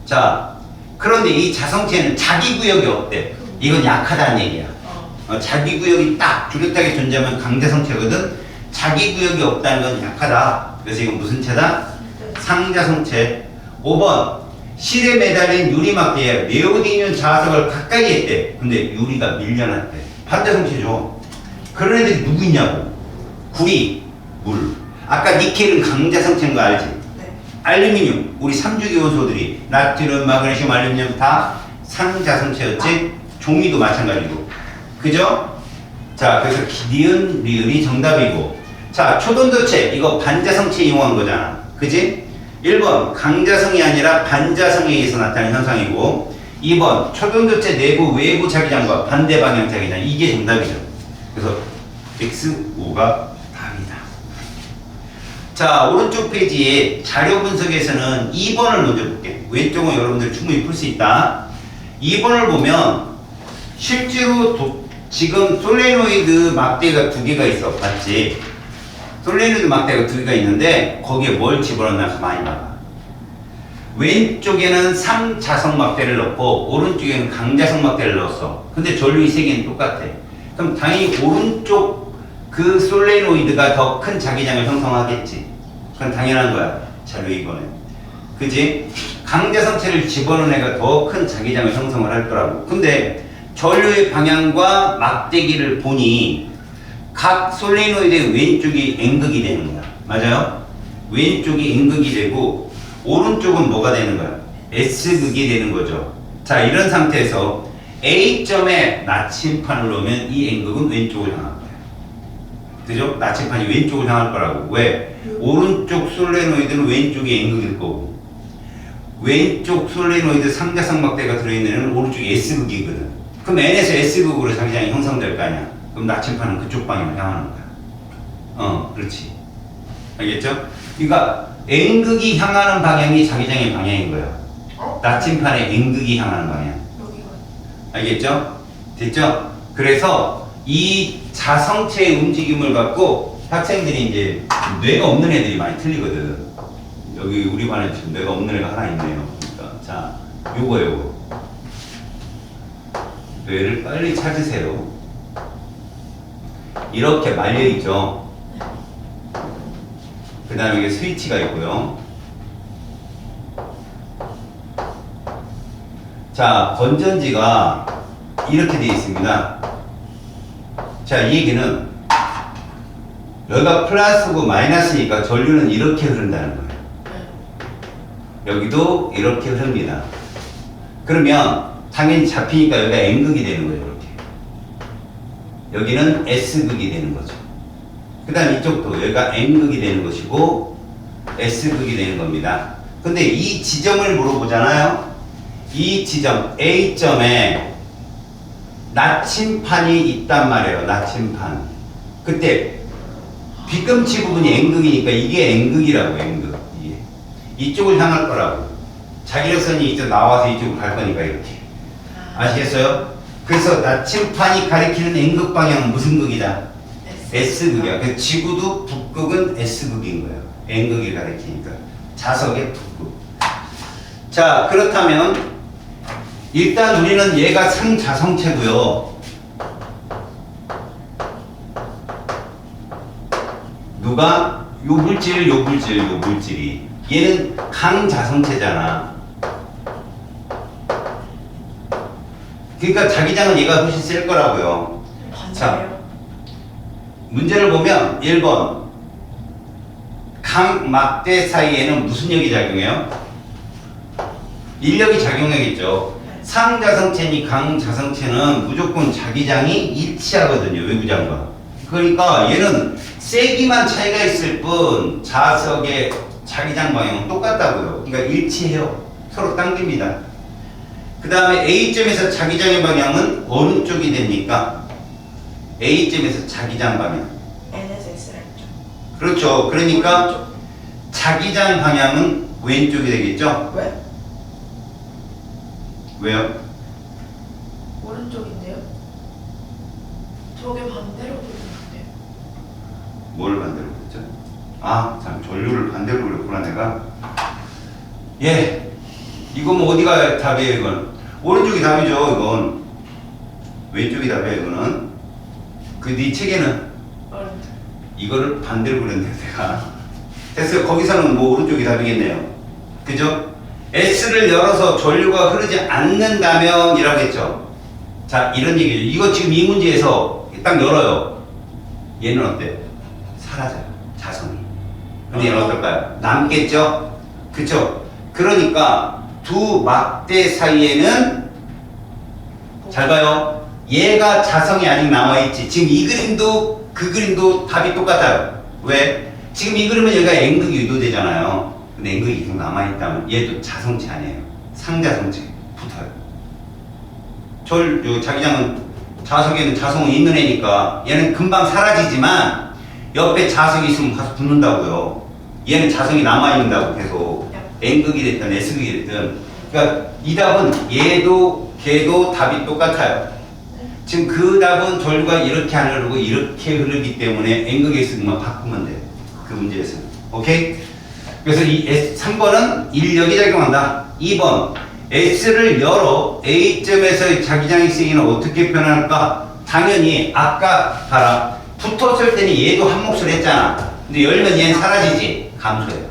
자, 그런데 이 자성체는 자기 구역이 없대. 이건 약하다는 얘기야. 자기 구역이 딱 뚜렷하게 존재하면 강자성체거든. 자기 구역이 없다는 건 약하다. 그래서 이건 무슨 체다? 상자성체. 5번, 실에 매달린 유리막대에 네오디뮴 자석을 가까이 했대. 근데 유리가 밀려났대. 반자성체죠. 그런 애들이 누구 있냐고. 구리, 물. 아까 니켈은 강자성체인 거 알지? 네. 알루미늄, 우리 삼주기 원소들이 나트륨, 마그네슘, 알루미늄 다 상자성체였지? 종이도 마찬가지고. 그죠? 자, 그래서 니은, 리을이 정답이고. 자, 초돈도체, 이거 반자성체 이용한 거잖아. 그지? 1번, 강자성이 아니라 반자성에 의해서 나타나는 현상이고. 2번, 초돈도체 내부 외부 자기장과 반대 방향 자기장. 이게 정답이죠. 그래서 X, O가 답이다. 자, 오른쪽 페이지에 자료 분석에서는 2번을 먼저 볼게. 왼쪽은 여러분들 충분히 풀 수 있다. 2번을 보면 실제로 지금 솔레노이드 막대가 2개가 있어. 맞지? 솔레노이드 막대가 2개가 있는데 거기에 뭘 집어넣나 가만히 봐봐. 왼쪽에는 상자성 막대를 넣고 오른쪽에는 강자성 막대를 넣었어. 근데 전류의 세기는 똑같아. 그럼 당연히 오른쪽 그 솔레노이드가 더 큰 자기장을 형성하겠지. 그건 당연한 거야. 자료 2번에. 그지? 강자성체를 집어넣은 애가 더 큰 자기장을 형성을 할 거라고. 근데 전류의 방향과 막대기를 보니 각 솔레노이드의 왼쪽이 N극이 되는 거야. 맞아요? 왼쪽이 N극이 되고 오른쪽은 뭐가 되는 거야? S극이 되는 거죠. 자, 이런 상태에서 A점에 나침판을 놓으면 이 N극은 왼쪽을 향할 거야. 그죠? 나침판이 왼쪽을 향할 거라고. 왜? 오른쪽 솔레노이드는 왼쪽이 N극일 거고 왼쪽 솔레노이드 상자성 막대가 들어있는 애는 오른쪽이 S극이거든. 그럼 N에서 S극으로 자기장이 형성될 거 아니야. 그럼 나침판은 그쪽 방향을 향하는 거야. 그렇지. 알겠죠? 그러니까 N극이 향하는 방향이 자기장의 방향인 거야. 나침판의 N극이 향하는 방향. 알겠죠? 됐죠? 그래서 이 자성체의 움직임을 갖고 학생들이 이제 뇌가 없는 애들이 많이 틀리거든. 여기 우리 반에 지금 뇌가 없는 애가 하나 있네요. 그러니까 자, 요거. 뇌를 빨리 찾으세요. 이렇게 말려 있죠. 그 다음에 이게 스위치가 있고요. 자, 건전지가 이렇게 되어 있습니다. 자, 이 얘기는 여기가 플러스고 마이너스니까 전류는 이렇게 흐른다는 거예요. 여기도 이렇게 흐릅니다. 그러면 당연히 잡히니까 여기가 N극이 되는 거예요. 이렇게. 여기는 S극이 되는 거죠. 그 다음 이쪽도 여기가 N극이 되는 것이고 S극이 되는 겁니다. 근데 이 지점을 물어보잖아요. 이 지점 A점에 나침판이 있단 말이에요. 나침판. 그때 뒤꿈치 부분이 N극이니까 이게 N극이라고. N극. 이쪽을 향할 거라고. 자기력선이 이쪽 나와서 이쪽으로 갈 거니까 이렇게. 아시겠어요? 그래서 나침판이 가리키는 N극 방향은 무슨 극이다? S극이야. 그래서 지구도 북극은 S극인 거예요. N극이 가리키니까. 자석의 북극. 자, 그렇다면 일단 우리는 얘가 상자성체고요. 누가? 요 물질이. 얘는 강자성체잖아. 그러니까 자기장은 얘가 훨씬 셀 거라고요. 자, 문제를 보면 1번 강막대 사이에는 무슨力작용해요? 인력이 작용하겠죠. 상자성체니 강자성체는 무조건 자기장이 일치하거든요. 외부장과. 그러니까 얘는 세기만 차이가 있을 뿐 자석의 자기장 방향은 똑같다고요. 그러니까 일치해요. 서로 당깁니다. 그 다음에 A점에서 자기장의 방향은 어느 쪽이 됩니까? A점에서 자기장 방향. N에서 S를 했죠. 그렇죠. 그러니까 자기장 방향은 왼쪽이 되겠죠? 왜? 왜요? 오른쪽인데요? 저게 반대로 돌리는데요. 뭘 반대로 그랬죠? 아, 참 전류를 반대로 그렸구나 내가. 예, 이건 뭐 어디가 답이에요? 이건 오른쪽이 답이죠. 이건 왼쪽이 답이에요. 이거는 그 네 책에는 오른쪽. 이거를 반대로 그렸는데 내가 됐어요. 거기서는 뭐 오른쪽이 답이겠네요. 그죠? S를 열어서 전류가 흐르지 않는다면 이라고 했죠. 자, 이런 얘기죠. 이거 지금 이 문제에서 딱 열어요. 얘는 어때? 사라져요. 자성이. 근데 얘는 어떨까요? 남겠죠? 그쵸? 그러니까 두 막대 사이에는 잘 봐요. 얘가 자성이 아직 남아있지. 지금 이 그림도 그 그림도 답이 똑같아요. 왜? 지금 이 그림은 여기가 N극이 유도되잖아요. 근데 N극이 계속 남아있다면 얘도 자성체 아니에요. 상자성체 붙어요. 자기장은 자석에는 자성은 있는 애니까 얘는 금방 사라지지만 옆에 자석이 있으면 가서 붙는다고요. 얘는 자성이 남아있는다고 계속. N극이 됐든 S극이 됐든. 그러니까 이 답은 얘도 걔도 답이 똑같아요. 지금 그 답은 전류가 이렇게 안 흐르고 이렇게 흐르기 때문에 N극에 S극만 바꾸면 돼요. 그 문제에서는. 오케이? 그래서 이 3번은 인력이 작용한다. 2번 S를 열어 A점에서의 자기장의 세기는 어떻게 변할까? 당연히 아까 봐라. 붙었을 때는 얘도 한 몫을 했잖아. 근데 열면 얘는 사라지지. 감소해요.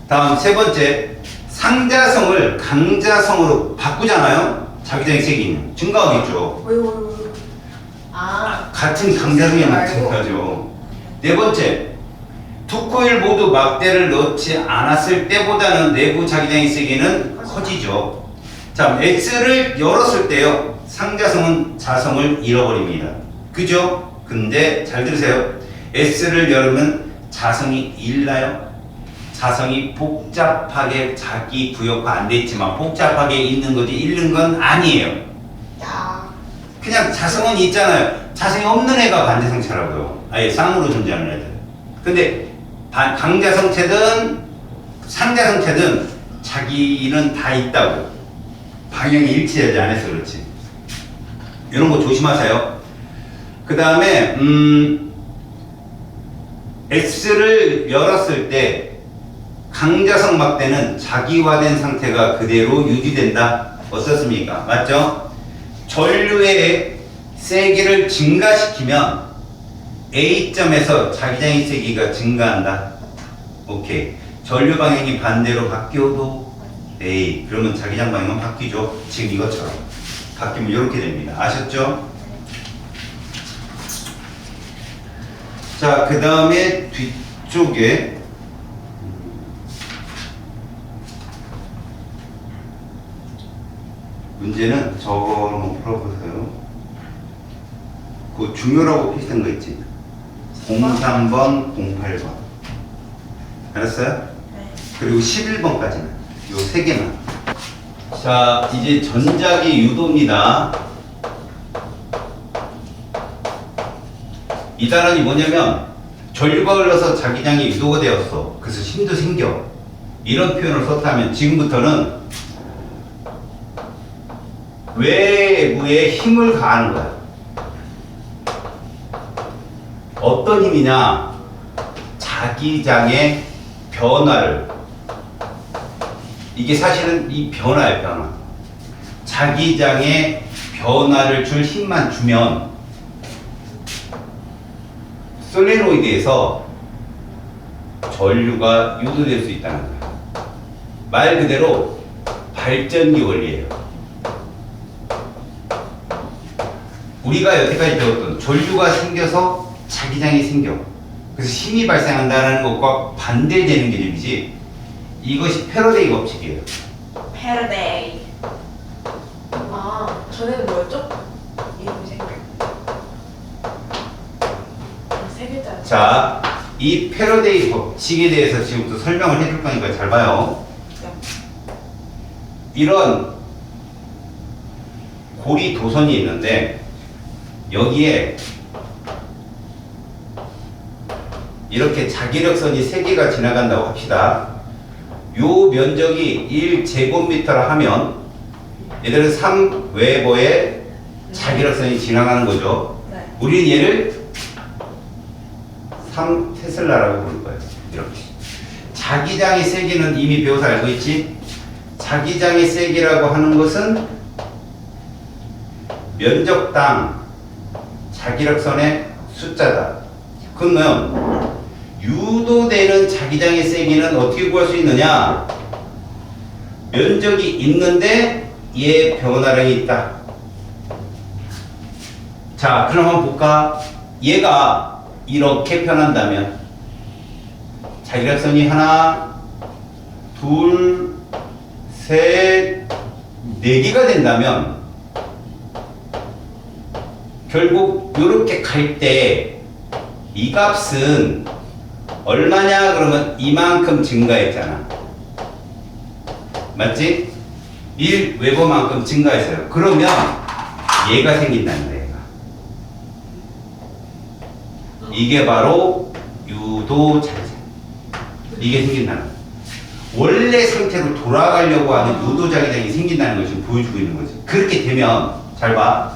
다음 세 번째, 상자성을 강자성으로 바꾸잖아요. 자기장의 세기는 증가하겠죠. 왜? 아. 같은 강자성에만 증가하죠. 네 번째, 두 코일 모두 막대를 넣지 않았을 때보다는 내부 자기장의 세기는 커지죠. 자, X를 열었을 때요, 상자성은 자성을 잃어버립니다. 그죠? 근데 잘 들으세요. S를 열으면 자성이 일나요? 자성이 복잡하게 자기 부여가 안 돼 있지만 복잡하게 있는 거지 잃는 건 아니에요. 야. 그냥 자성은 있잖아요. 자성이 없는 애가 반대성체라고요. 아예 쌍으로 존재하는 애들. 근데 강자성체든 상자성체든 자기는 다 있다고. 방향이 일치하지 않아서 그렇지. 이런 거 조심하세요. 그 다음에 X를 열었을 때 강자성 막대는 자기화된 상태가 그대로 유지된다. 어떻습니까? 맞죠? 전류의 세기를 증가시키면 A점에서 자기장의 세기가 증가한다. 오케이. 전류 방향이 반대로 바뀌어도 A. 그러면 자기장 방향은 바뀌죠. 지금 이것처럼. 바뀌면 이렇게 됩니다. 아셨죠? 자, 그 다음에 뒤쪽에 문제는 저거 한번 풀어보세요. 그 중요라고 표시된 거 있지? 03번, 08번. 알았어요? 네. 그리고 11번까지는 요 세 개만. 자, 이제 전자기 유도입니다. 이 단원이 뭐냐면 전류가 흘러서 자기장이 유도가 되었어. 그래서 힘도 생겨. 이런 표현을 썼다면 지금부터는 외부에 힘을 가하는 거야. 어떤 힘이냐? 자기장의 변화를. 이게 사실은 이 변화예요, 변화. 자기장의 변화를 줄 힘만 주면 솔레노이드에서 전류가 유도될 수 있다는 거야. 말 그대로 발전기 원리예요. 우리가 여태까지 배웠던 전류가 생겨서 자기장이 생겨. 그래서 힘이 발생한다는 것과 반대되는 개념이지. 이것이 패러데이 법칙이에요. 패러데이. 아, 전에는 뭐였죠? 이름이 생각. 세 글자. 자, 이 패러데이 법칙에 대해서 지금부터 설명을 해줄 거니까 잘 봐요. 이런 고리 도선이 있는데 여기에 이렇게 자기력선이 3개가 지나간다고 합시다. 요 면적이 1제곱미터라 하면 얘들은 3웨버의 자기력선이 지나가는 거죠. 네. 우리는 얘를 3테슬라라고 부를 거예요. 이렇게. 자기장의 세기는 이미 배워서 알고 있지? 자기장의 세기라고 하는 것은 면적당 자기력선의 숫자다. 그러면 유도되는 자기장의 세기는 어떻게 구할 수 있느냐? 면적이 있는데 얘 변화량이 있다. 자, 그럼 한번 볼까? 얘가 이렇게 변한다면 자기력선이 하나, 둘, 셋, 4개가 된다면 결국 이렇게 갈 때 이 값은 얼마냐? 그러면 이만큼 증가했잖아. 맞지? 1웨버만큼 증가했어요. 그러면 얘가 생긴다는 거야. 얘가. 이게 바로 유도 자기장. 이게 생긴다는 거야. 원래 상태로 돌아가려고 하는 유도 자기장이 생긴다는 걸 지금 보여주고 있는 거지. 그렇게 되면 잘 봐.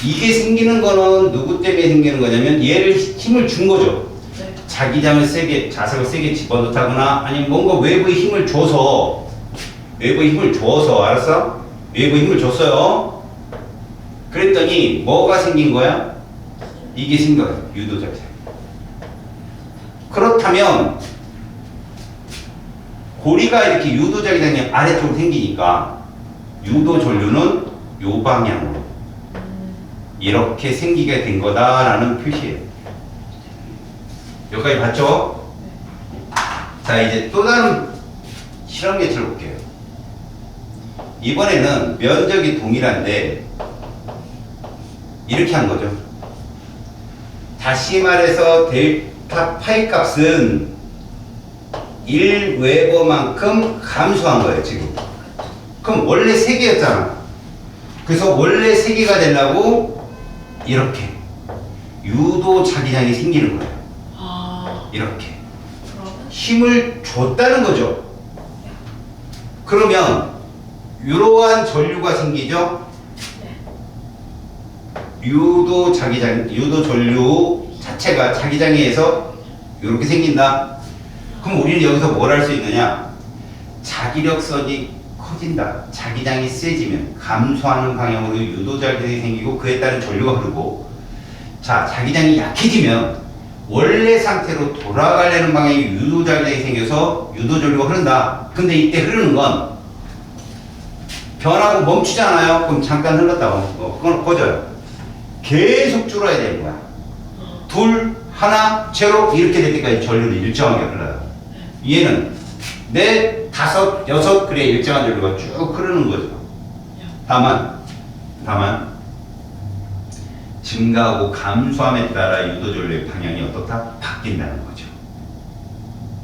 이게 생기는 거는 누구 때문에 생기는 거냐면 얘를 힘을 준 거죠. 네. 자기장을 세게, 자석을 세게 집어넣다거나 아니면 뭔가 외부에 힘을 줘서 알았어? 외부에 힘을 줬어요. 그랬더니 뭐가 생긴 거야? 이게 생겨요. 유도 자기장. 그렇다면 고리가 이렇게 유도 자기장이 아래쪽으로 생기니까 유도 전류는 요 방향으로 이렇게 생기게 된 거다라는 표시예요. 여기까지 봤죠? 자, 이제 또 다른 실험 예체를 볼게요. 이번에는 면적이 동일한데 이렇게 한 거죠. 다시 말해서 델타 파이 값은 1웨버만큼 감소한 거예요, 지금. 그럼 원래 3개였잖아. 그래서 원래 3개가 되려고 이렇게 유도 자기장이 생기는 거예요. 아, 그러면 이렇게 힘을 줬다는 거죠. 그러면 이러한 전류가 생기죠. 유도 자기장, 유도 전류 자체가 자기장에 의해서 이렇게 생긴다. 그럼 우리는 여기서 뭘 할 수 있느냐? 자기력선이 커진다. 자기장이 세지면 감소하는 방향으로 유도 자기장이 생기고 그에 따른 전류가 흐르고 자, 자기장이 약해지면 원래 상태로 돌아가려는 방향의 유도 자기장이 생겨서 유도 전류가 흐른다. 근데 이때 흐르는 건 변하고 멈추잖아요. 그럼 잠깐 흘렀다고 그건 꺼져요. 계속 줄어야 되는 거야. 둘, 하나, 제로 이렇게 될 때까지 전류는 일정하게 흘러요. 얘는 넷, 다섯, 여섯 그래 일정한 전류가 쭉 흐르는 거죠. 다만 증가하고 감소함에 따라 유도 전류의 방향이 어떻다? 바뀐다는 거죠.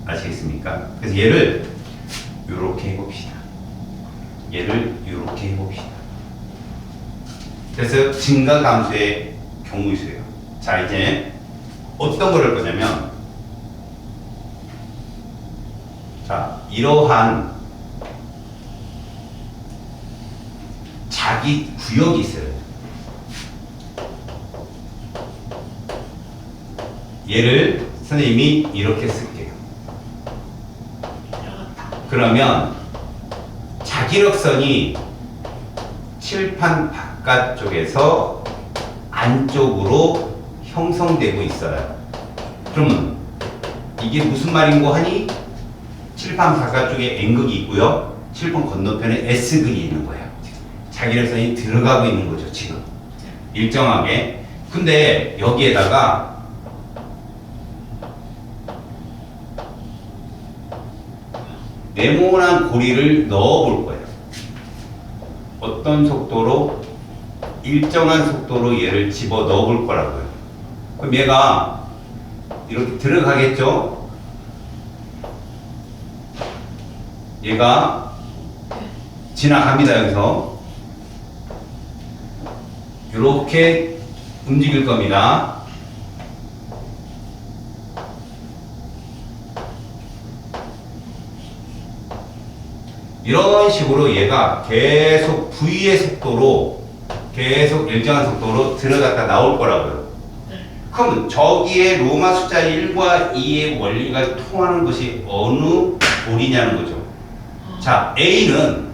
아시겠습니까? 그래서 얘를 이렇게 해봅시다. 얘를 이렇게 해봅시다. 그래서 증가 감소의 경우수예요. 자, 이제 어떤 걸 할 거냐면, 자, 이러한 자기 구역이 있어요. 얘를 선생님이 이렇게 쓸게요. 그러면 자기력선이 칠판 바깥쪽에서 안쪽으로 형성되고 있어요. 그러면 이게 무슨 말인고 하니? 칠판 바깥쪽에 N극이 있고요. 칠판 건너편에 S극이 있는 거예요. 자기력선이 들어가고 있는 거죠, 지금. 일정하게. 근데 여기에다가 네모난 고리를 넣어 볼 거예요. 어떤 속도로? 일정한 속도로 얘를 집어 넣어 볼 거라고요. 그럼 얘가 이렇게 들어가겠죠? 얘가 지나갑니다. 여기서 이렇게 움직일 겁니다. 이런 식으로 얘가 계속 V의 속도로 계속 일정한 속도로 들어갔다 나올 거라고요. 그럼 저기에 로마 숫자 1과 2의 원리가 통하는 것이 어느 고리냐는 거죠. 자, A는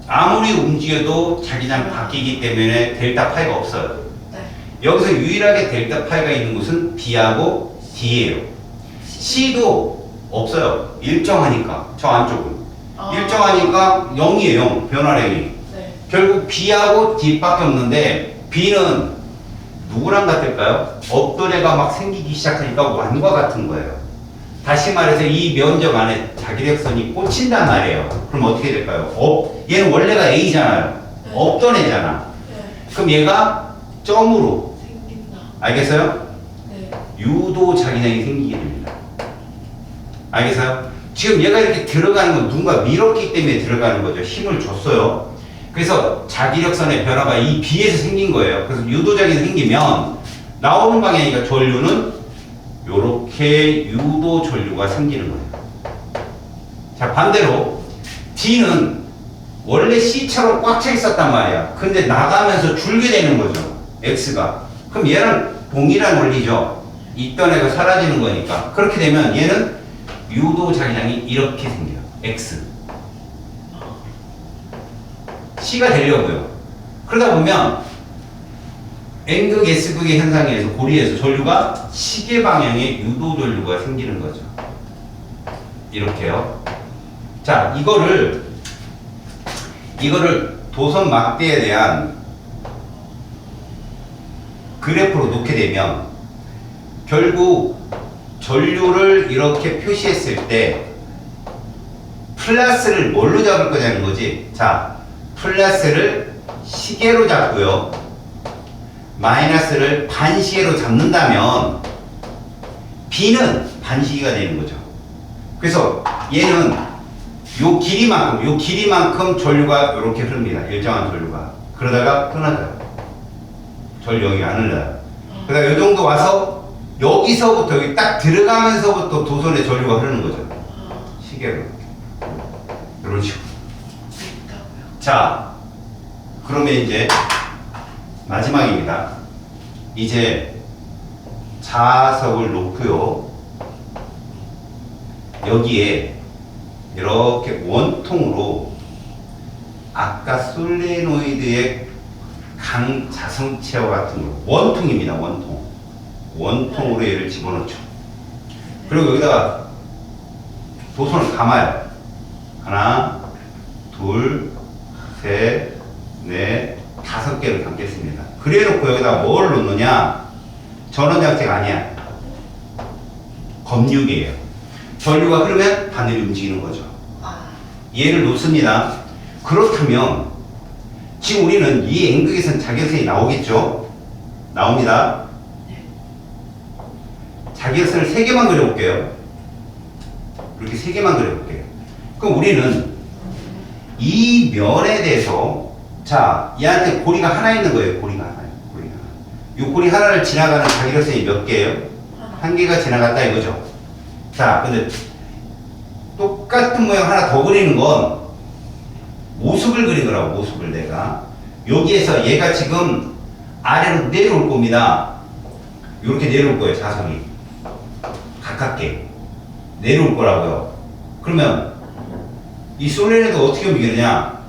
아무리 움직여도 자기장 바뀌기 때문에 델타 파이가 없어요. 여기서 유일하게 델타 파이가 있는 곳은 B하고 D예요. C도 없어요. 일정하니까 저 안쪽은. 일정하니까 0이에요. 0. 변화량이. 네. 결국 B하고 D밖에 없는데 B는 누구랑 같을까요? 업도래가 막 생기기 시작하니까 완과 같은 거예요. 다시 말해서 이 면적 안에 자기력선이 꽂힌단 말이에요. 그럼 어떻게 될까요? 얘는 원래가 A잖아요. 네. 없던 애잖아. 네. 그럼 얘가 점으로. 생긴다. 알겠어요? 네. 유도 자기장이 생기게 됩니다. 알겠어요? 지금 얘가 이렇게 들어가는 건 누군가 밀었기 때문에 들어가는 거죠. 힘을 줬어요. 그래서 자기력선의 변화가 이 B에서 생긴 거예요. 그래서 유도작이 생기면 나오는 방향이니까 전류는 요렇게 유도 전류가 생기는 거예요. 자, 반대로 D는 원래 C처럼 꽉 차 있었단 말이야. 근데 나가면서 줄게 되는 거죠. X가. 그럼 얘랑 동일한 원리죠. 있던 애가 사라지는 거니까. 그렇게 되면 얘는 유도 자기장이 이렇게 생겨요. X. C가 되려고요. 그러다 보면 N극, S극의 현상에 의해서 고리에서 전류가 시계 방향의 유도 전류가 생기는 거죠. 이렇게요. 자, 이거를 도선 막대에 대한 그래프로 놓게 되면 결국 전류를 이렇게 표시했을 때 플러스를 뭘로 잡을 거냐는 거지. 자, 플러스를 시계로 잡고요. 마이너스를 반시계로 잡는다면 B는 반시계가 되는 거죠. 그래서 얘는 요 길이만큼 전류가 이렇게 흐릅니다. 일정한 전류가. 그러다가 끊어져요. 전류 여기 안 흘러요. 그러다가 요 정도 와서 여기서부터 여기 딱 들어가면서부터 도선의 전류가 흐르는 거죠. 시계로. 이런 식으로. 자, 그러면 이제 마지막입니다. 이제 자석을 놓고요. 여기에 이렇게 원통으로 아까 솔레노이드의 강자성체와 같은 거 원통입니다. 원통. 원통으로 얘를 집어넣죠. 그리고 여기다가 도선을 감아요. 하나, 둘, 셋, 넷, 5개를 감겠습니다. 그래 놓고 여기다 뭘 넣느냐? 전원장치가 아니야. 검육이에요. 전류가 흐르면 바늘이 움직이는 거죠. 얘를 놓습니다. 그렇다면 지금 우리는 이 N극에서는 자결선이 나오겠죠? 나옵니다. 자결선을 3개만 그려볼게요. 이렇게 3개만 그려볼게요. 그럼 우리는 이 면에 대해서 자, 얘한테 고리가 하나 있는 거예요. 고리가 하나요. 고리가 하나. 이 고리 하나를 지나가는 자결선이 몇 개예요? 1개가 지나갔다 이거죠. 자, 근데 똑같은 모양 하나 더 그리는 건 모습을 그린 거라고. 모습을 내가 여기에서 얘가 지금 아래로 내려올 겁니다. 이렇게 내려올 거예요. 자석이 가깝게 내려올 거라고요. 그러면 이 솔레네드 어떻게 움직이느냐?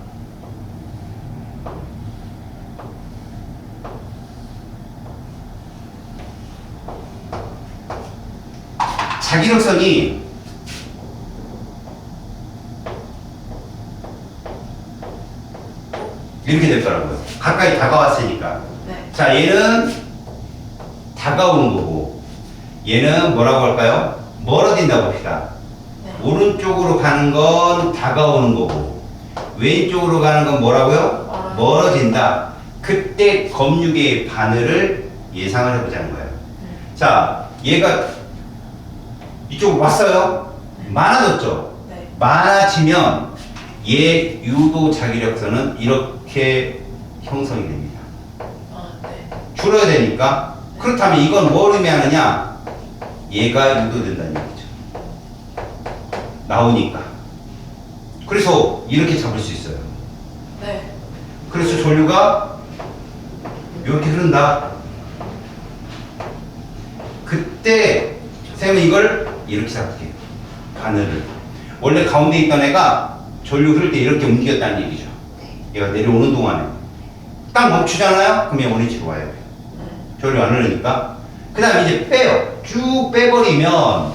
자기력선이 이렇게 될 거라고요. 가까이 다가왔으니까. 네. 자, 얘는 다가오는 거고, 얘는 뭐라고 할까요? 멀어진다고 봅시다. 네. 오른쪽으로 가는 건 다가오는 거고, 왼쪽으로 가는 건 뭐라고요? 멀어진다. 그때 검육의 바늘을 예상을 해보자는 거예요. 자, 얘가 이쪽으로 왔어요? 많아졌죠? 네. 많아지면 얘 유도 자기력선은 이렇게 형성이 됩니다. 네. 줄어야 되니까. 그렇다면 이건 뭘 의미하느냐? 얘가 유도된다는 얘기죠. 나오니까. 그래서 이렇게 잡을 수 있어요. 네. 그래서 전류가 이렇게 흐른다. 그때 쌤은 이걸 이렇게 잡을게요. 바늘을. 원래 가운데 있던 애가 전류 흐를 때 이렇게 움직였다는 얘기죠. 얘가 내려오는 동안에 딱 멈추잖아요? 그럼 얘 원위치로 와야 돼요. 전류 안 흐르니까. 그 다음에 이제 빼요. 쭉 빼버리면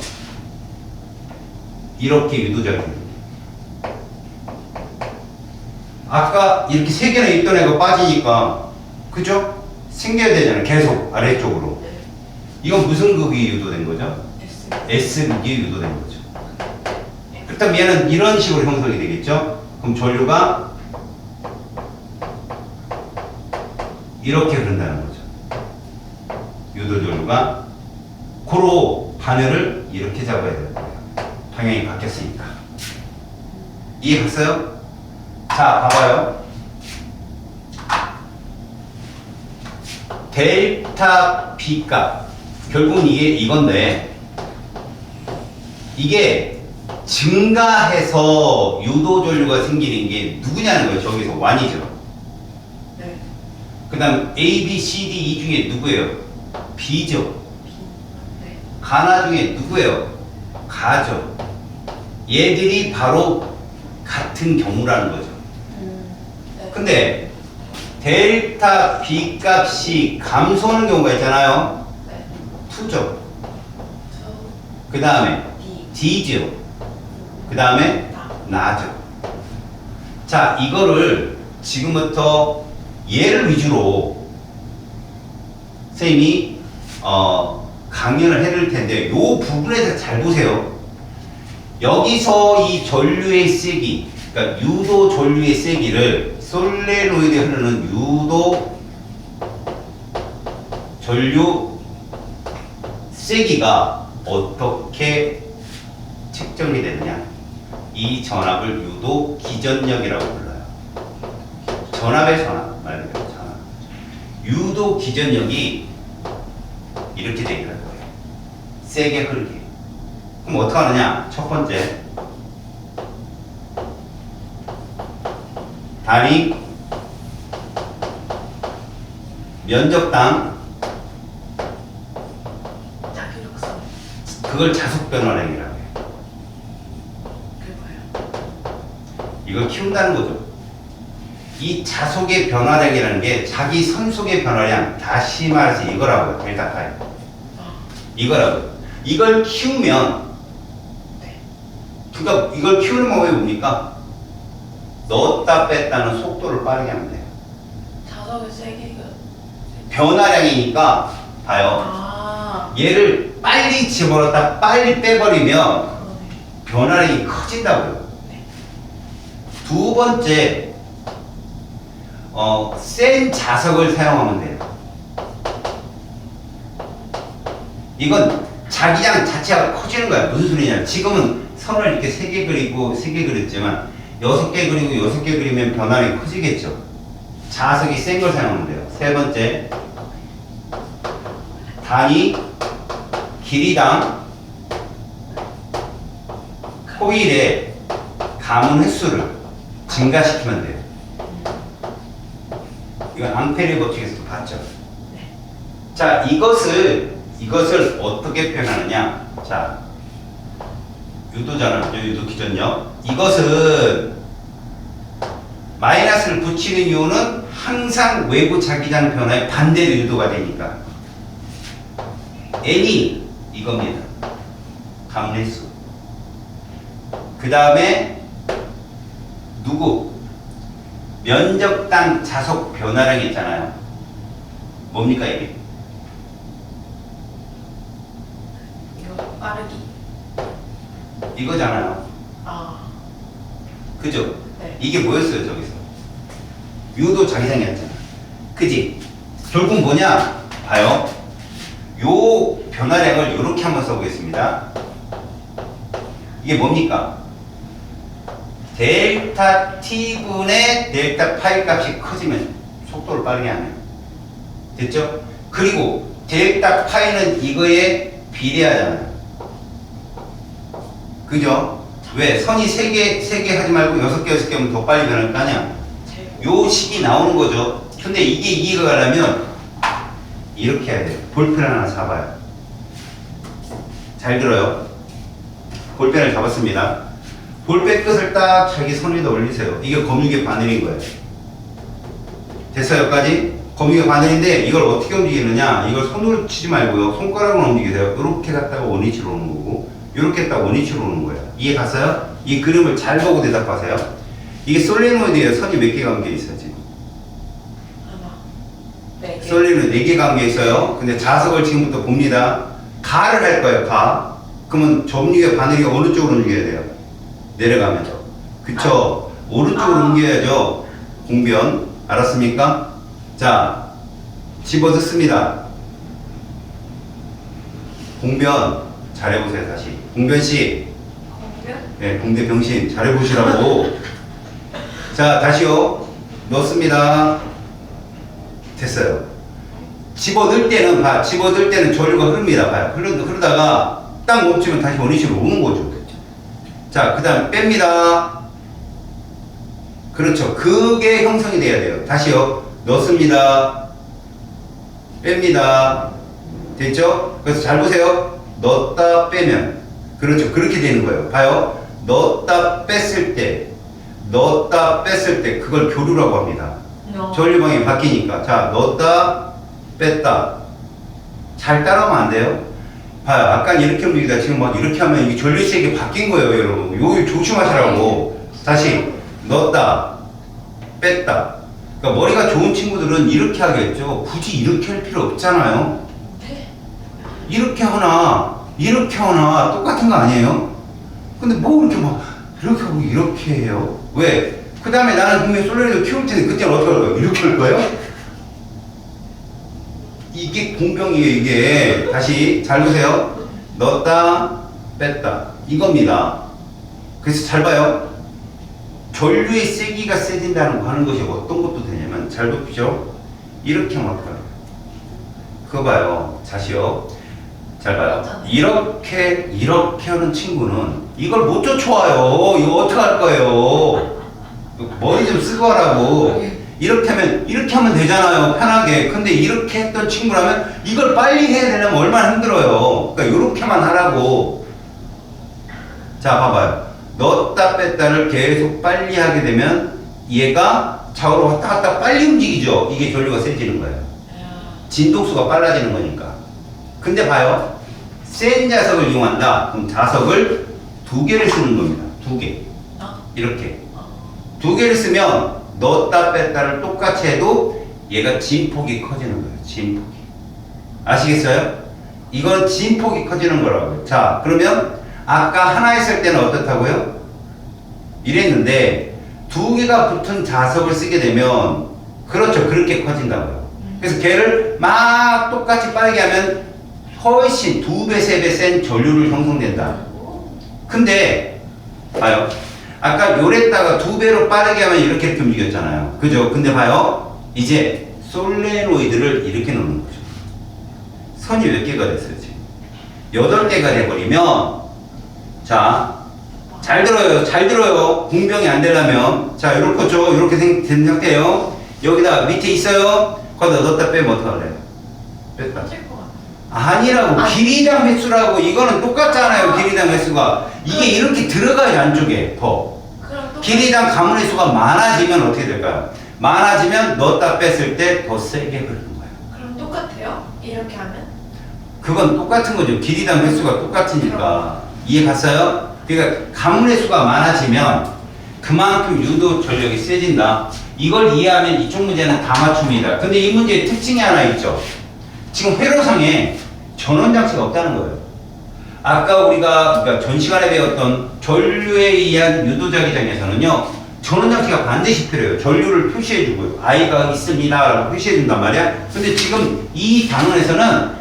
이렇게 유도작용이 됩니다. 아까 이렇게 3개나 있던 애가 빠지니까 그죠? 생겨야 되잖아요. 계속 아래쪽으로. 네. 이건 무슨 극이 유도된 거죠? S극이 유도된 거죠. 그렇다면 얘는 이런 식으로 형성이 되겠죠? 그럼 전류가 이렇게 흐른다는 거죠. 유도 전류가 고로 바늘을 이렇게 잡아야 되는 거예요. 방향이 바뀌었으니까. 이해 갔어요? 자, 봐봐요. 델타 B 값. 결국은 이건데, 이게 증가해서 유도 전류가 생기는 게 누구냐는 거예요. 저기서 완이죠. 네. 그 다음 A, B, C, D 이 중에 누구예요? B죠. 네. 가나 중에 누구예요? 가죠. 얘들이 바로 같은 경우라는 거죠. 네. 근데 델타 B 값이 감소하는 경우가 있잖아요. 네. 2죠. 그 다음에 D죠. 그 다음에 나죠. 자, 이거를 지금부터 얘를 위주로 선생님이 강연을 해드릴 텐데 요 부분에 대해서 잘 보세요. 여기서 이 전류의 세기, 그러니까 유도 전류의 세기를 솔레노이드에 흐르는 유도 전류 세기가 어떻게 측정이 되느냐? 이 전압을 유도 기전력이라고 불러요. 전압의 전압, 말 그대로 전압. 유도 기전력이 이렇게 되기를 거예요. 세게 흐르게. 그럼 어떻게 하느냐? 첫 번째, 단위 면적당 자기력선. 그걸 자속 변화량이라고 해요. 그게 뭐예요? 이걸 키운다는 거죠. 이 자속의 변화량이라는 게 자기 선속의 변화량, 다시 말해서 이거라고요. 델타 파이. 이거라고. 이걸 키우면, 네. 그러니까 이걸 키우는 방법이 뭡니까? 넣었다 뺐다는 속도를 빠르게 하면 돼요. 자석의 세기가. 변화량이니까 봐요. 아. 얘를 빨리 집어넣었다 빨리 빼버리면 그러네. 변화량이 커진다고요. 네. 두 번째, 센 자석을 사용하면 돼요. 이건 자기장 자체가 커지는 거야. 무슨 소리냐? 지금은 선을 이렇게 3개 그리고 3개 그렸지만 6개 그리고 6개 그리면 변화량이 커지겠죠. 자석이 센 걸 사용하면 돼요. 세 번째, 단위 길이당 호일의 감은 횟수를 증가시키면 돼요. 이건 앙페르 법칙에서도 봤죠. 네. 자, 이것을 어떻게 표현하느냐? 자, 유도잖아요. 유도 기전력. 이것은 마이너스를 붙이는 이유는 항상 외부 자기장 변화에 반대로 유도가 되니까. n이 이겁니다. 감례수. 그 다음에 누구? 면적당 자속 변화량 있잖아요. 뭡니까 이게? 이거 빠르기. 이거잖아요. 아. 그죠? 네. 이게 뭐였어요 저기서? 유도 자기장이었잖아. 그지? 결국 뭐냐? 봐요. 요 변화량을 이렇게 한번 써보겠습니다. 이게 뭡니까? 델타 t분의 델타 파이 값이 커지면 속도를 빠르게 하네요. 됐죠? 그리고 델타 파이는 이거에 비례하잖아요. 그죠? 왜? 선이 3개 하지 말고 6개, 6개 하면 더 빨리 변할 거 아니야? 요 식이 나오는 거죠. 근데 이게 이해가 가려면 이렇게 해야 돼요. 볼펜 하나 잡아요. 잘 들어요. 볼펜을 잡았습니다. 볼펜 끝을 딱 자기 손 위에다 올리세요. 이게 검육의 바늘인 거예요. 됐어요, 여기까지? 검육의 바늘인데 이걸 어떻게 움직이느냐? 이걸 손으로 치지 말고요. 손가락으로 움직이세요. 이렇게 갔다가 원위치로 오는 거고 이렇게 했다가 원위치로 오는 거예요. 이해 갔어요? 이 그림을 잘 보고 대답하세요. 이게 솔레노이드예요. 선이 몇 개가 감겨 있어요, 지금? 하나. 네. 솔레노이드 4개가 감겨 있어요. 근데 자석을 지금부터 봅니다. 가를 할 거예요, 가. 그러면 점유의 바늘이 어느 쪽으로 움직여야 돼요? 내려가면서. 그쵸? 오른쪽으로 옮겨야죠. 공변. 알았습니까? 자, 집어넣습니다. 공변. 잘해보세요, 다시. 공변씨. 공변? 네, 공대 병신. 잘해보시라고. 자, 다시요. 넣습니다. 됐어요. 집어넣을 때는, 집어넣을 때는 전류가 흐릅니다. 봐요. 흐르다가 딱 멈추면 다시 원위치로 오는 거죠. 자, 그 다음 뺍니다. 그렇죠. 그게 형성이 돼야 돼요. 다시요. 넣습니다. 뺍니다. 됐죠? 그래서 잘 보세요. 넣었다 빼면. 그렇죠. 그렇게 되는 거예요. 봐요. 넣었다 뺐을 때, 그걸 교류라고 합니다. 전류방이 바뀌니까. 자, 넣었다, 뺐다. 잘 따라오면 안 돼요? 봐요. 아까 이렇게 움직이다 지금 막 이렇게 하면 이 전류색이 바뀐 거예요, 여러분. 요거 조심하시라고. 다시, 넣었다, 뺐다. 그러니까 머리가 좋은 친구들은 이렇게 하겠죠. 굳이 이렇게 할 필요 없잖아요. 네. 이렇게 하나 똑같은 거 아니에요? 근데 뭐 이렇게 막 이렇게 하고 이렇게 해요? 왜? 그 다음에 나는 분명히 솔레리도 키울 텐데 그때는 어떻게 할 거예요? 이렇게 할 거예요? 이게 공병이에요, 이게. 다시 잘 보세요. 넣었다, 뺐다. 이겁니다. 그래서 잘 봐요. 전류의 세기가 세진다는 거 하는 것이 어떤 것도 되냐면, 잘 보십시오. 이렇게 하면 어떨까요? 그거 봐요. 다시요. 잘 봐요. 이렇게 하는 친구는 이걸 못 쫓아와요. 이거 어떡할 거예요? 머리 좀 쓰고 하라고. 이렇게 하면 되잖아요. 편하게. 근데 이렇게 했던 친구라면 이걸 빨리 해야 되려면 얼마나 힘들어요. 그러니까 이렇게만 하라고. 자, 봐봐요. 넣었다 뺐다를 계속 빨리 하게 되면 얘가 좌우로 왔다 갔다 빨리 움직이죠. 이게 전류가 세지는 거예요. 진동수가 빨라지는 거니까. 근데 봐요. 센 자석을 이용한다. 그럼 자석을 2개를 쓰는 겁니다. 2개. 이렇게. 2개를 쓰면 넣었다 뺐다를 똑같이 해도 얘가 진폭이 커지는 거예요. 진폭이. 아시겠어요? 이건 진폭이 커지는 거라고요. 자, 그러면 아까 하나 했을 때는 어떻다고요? 이랬는데 2개가 붙은 자석을 쓰게 되면 그렇죠. 그렇게 커진다고요. 그래서 걔를 막 똑같이 빠르게 하면 훨씬 2배, 3배 센 전류를 형성된다. 근데 봐요. 아까 요랬다가 2배로 빠르게 하면 이렇게 움직였잖아요. 그죠? 근데 봐요. 이제 솔레노이드를 이렇게 놓는 거죠. 선이 몇 개가 됐어요, 지금? 8개가 돼버리면, 자, 잘 들어요. 잘 들어요. 공병이 안 되려면. 자, 요렇게 거죠. 요렇게 된 상태예요. 여기다 밑에 있어요. 거기다 넣었다 빼면 어떡하래요? 뺐다. 터질 것 같아. 아니라고. 길이당 횟수라고. 이거는 똑같잖아요. 길이당 횟수가. 이게 이렇게 들어가요, 안쪽에. 더. 그럼 또 길이당 가문 횟수가 많아지면 어떻게 될까요? 많아지면 넣었다 뺐을 때 더 세게 흐르는 거예요. 그럼 똑같아요? 이렇게 하면? 그건 똑같은 거죠. 길이당 횟수가 똑같으니까. 이해 갔어요? 그러니까 가문 횟수가 많아지면 그만큼 유도 전력이 세진다. 이걸 이해하면 이쪽 문제는 다 맞춥니다. 근데 이 문제의 특징이 하나 있죠. 지금 회로상에 전원장치가 없다는 거예요. 아까 우리가 그러니까 전 시간에 배웠던 전류에 의한 유도자기장에서는요, 전원장치가 반드시 필요해요. 전류를 표시해주고요. I가 있습니다. 라고 표시해준단 말이야. 근데 지금 이 단원에서는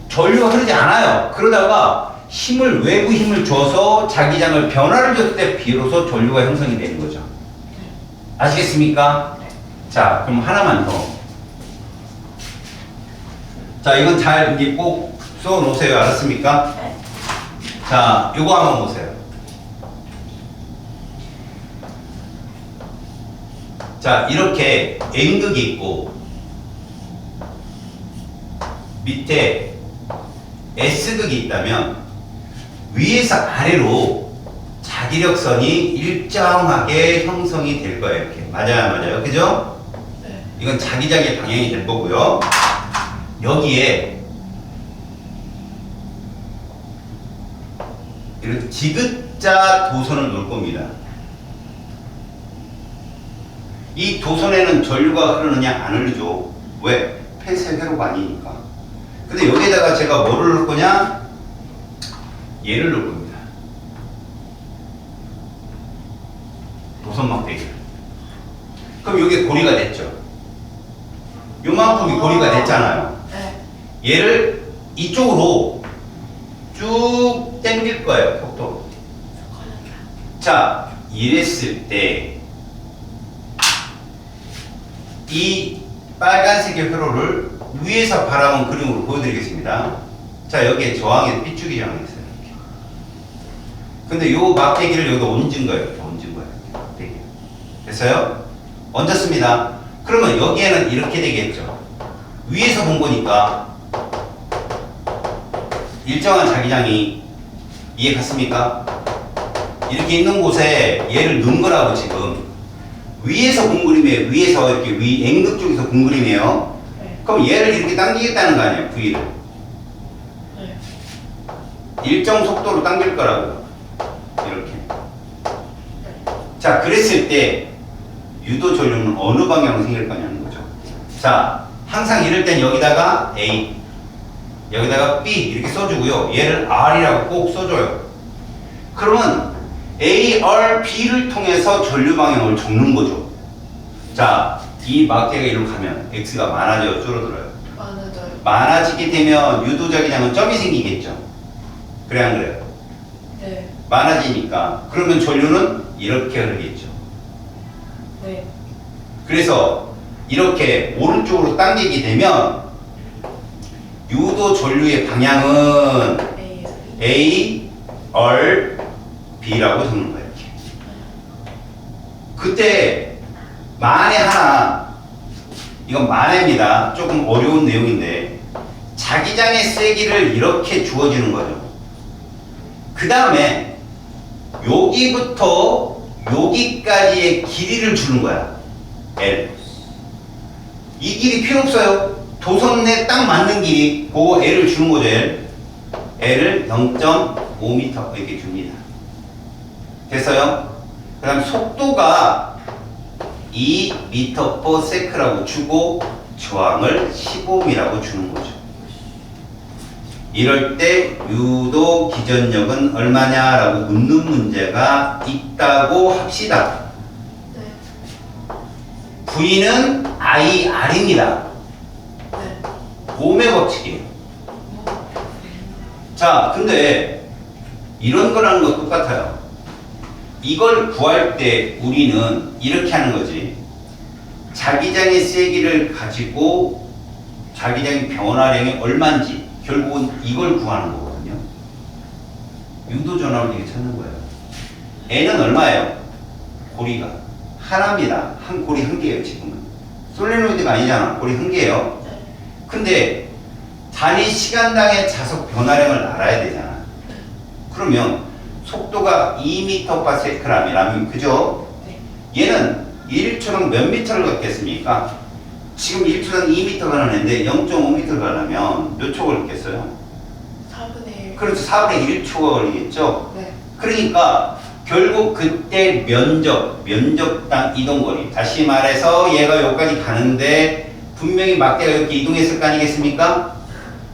전류가 흐르지 않아요. 그러다가 외부 힘을 줘서 자기장을 변화를 줬을 때 비로소 전류가 형성이 되는 거죠. 아시겠습니까? 자, 그럼 하나만 더. 자, 이건 잘 이게 꼭 써 놓으세요. 알았습니까? 네. 자, 요거 한번 보세요. 자, 이렇게 N극이 있고 밑에 S극이 있다면 위에서 아래로 자기력선이 일정하게 형성이 될 거예요. 이렇게. 맞아요. 그죠? 네. 이건 자기장의 방향이 될 거고요. 여기에 이렇게 지그자 도선을 놓을 겁니다. 이 도선에는 전류가 흐르느냐 안 흐르죠. 왜? 폐쇄 회로가 아니니까. 근데 여기에다가 제가 뭐를 넣을 거냐? 얘를 넣을 겁니다. 도선 막대기를. 그럼 여기 고리가 됐죠. 요만큼이 고리가 됐잖아요. 네. 얘를 이쪽으로 쭉 당길 거예요. 속도로. 자, 이랬을 때 이 빨간색의 회로를 위에서 바라본 그림으로 보여드리겠습니다. 자, 여기에 저항에 삐죽이 저항이 있어요. 이렇게. 근데 요 막대기를 여기다 얹은 거예요. 이렇게 얹은 거예요. 막대기. 됐어요? 얹었습니다. 그러면 여기에는 이렇게 되겠죠. 위에서 본 거니까 일정한 자기장이 이해 갔습니까? 이렇게 있는 곳에 얘를 넣은 거라고 지금. 위에서 본 그림이에요. 위에서 이렇게 N극 쪽에서 본 그림이에요. 네. 그럼 얘를 이렇게 당기겠다는 거 아니에요. V를. 네. 일정 속도로 당길 거라고요. 이렇게. 네. 자, 그랬을 때 유도 전류는 어느 방향으로 생길 거냐는 거죠. 자, 항상 이럴 땐 여기다가 A, 여기다가 B 이렇게 써주고요. 얘를 R이라고 꼭 써줘요. 그러면 A, R, B를 통해서 전류 방향을 적는 거죠. 자, 이 막대가 이리로 가면 X가 많아져요, 줄어들어요? 많아져요. 많아지게 되면 유도자기장은 점이 생기겠죠. 그래 안 그래요? 네. 많아지니까 그러면 전류는 이렇게 흐르겠죠. 네. 그래서 이렇게 오른쪽으로 당기게 되면 유도 전류의 방향은 A에서 B. A, R, B라고 적는 거예요. 이렇게. 그때 만에 하나, 이건 만에입니다. 조금 어려운 내용인데 자기장의 세기를 이렇게 주어지는 거죠. 그 다음에 여기부터 여기까지의 길이를 주는 거야. L. 이 길이 필요 없어요. 도선 내 딱 맞는 길이 그거 L을 주는 거죠. L. L을 0.5m 이렇게 줍니다. 됐어요? 그 다음 속도가 2m/s라고 주고 저항을 15m라고 주는 거죠. 이럴 때 유도 기전력은 얼마냐라고 묻는 문제가 있다고 합시다. 네. V는 IR입니다. 네. ohm의 법칙이에요. 자, 근데 이런 거라는 거 똑같아요. 이걸 구할 때 우리는 이렇게 하는 거지. 자기장의 세기를 가지고 자기장의 변화량이 얼마인지 결국은 이걸 구하는 거거든요. 유도 전압을 이렇게 찾는 거예요. N은 얼마예요? 고리가 하나입니다. 한 고리 한 개예요. 지금은 솔레노이드가 아니잖아. 고리 한 개예요. 근데 단위 시간당의 자속 변화량을 알아야 되잖아. 그러면 속도가 2m/s라면 그죠? 얘는 1초당 몇 미터를 걷겠습니까? 지금 1초당 2m 가는 애인데 0.5m 가려면 몇 초 걸리겠어요? 4분의 1. 그렇죠. 4분의 1초가 걸리겠죠? 네. 그러니까 결국 그때 면적당 이동거리, 다시 말해서 얘가 여기까지 가는데 분명히 막대가 이렇게 이동했을 거 아니겠습니까?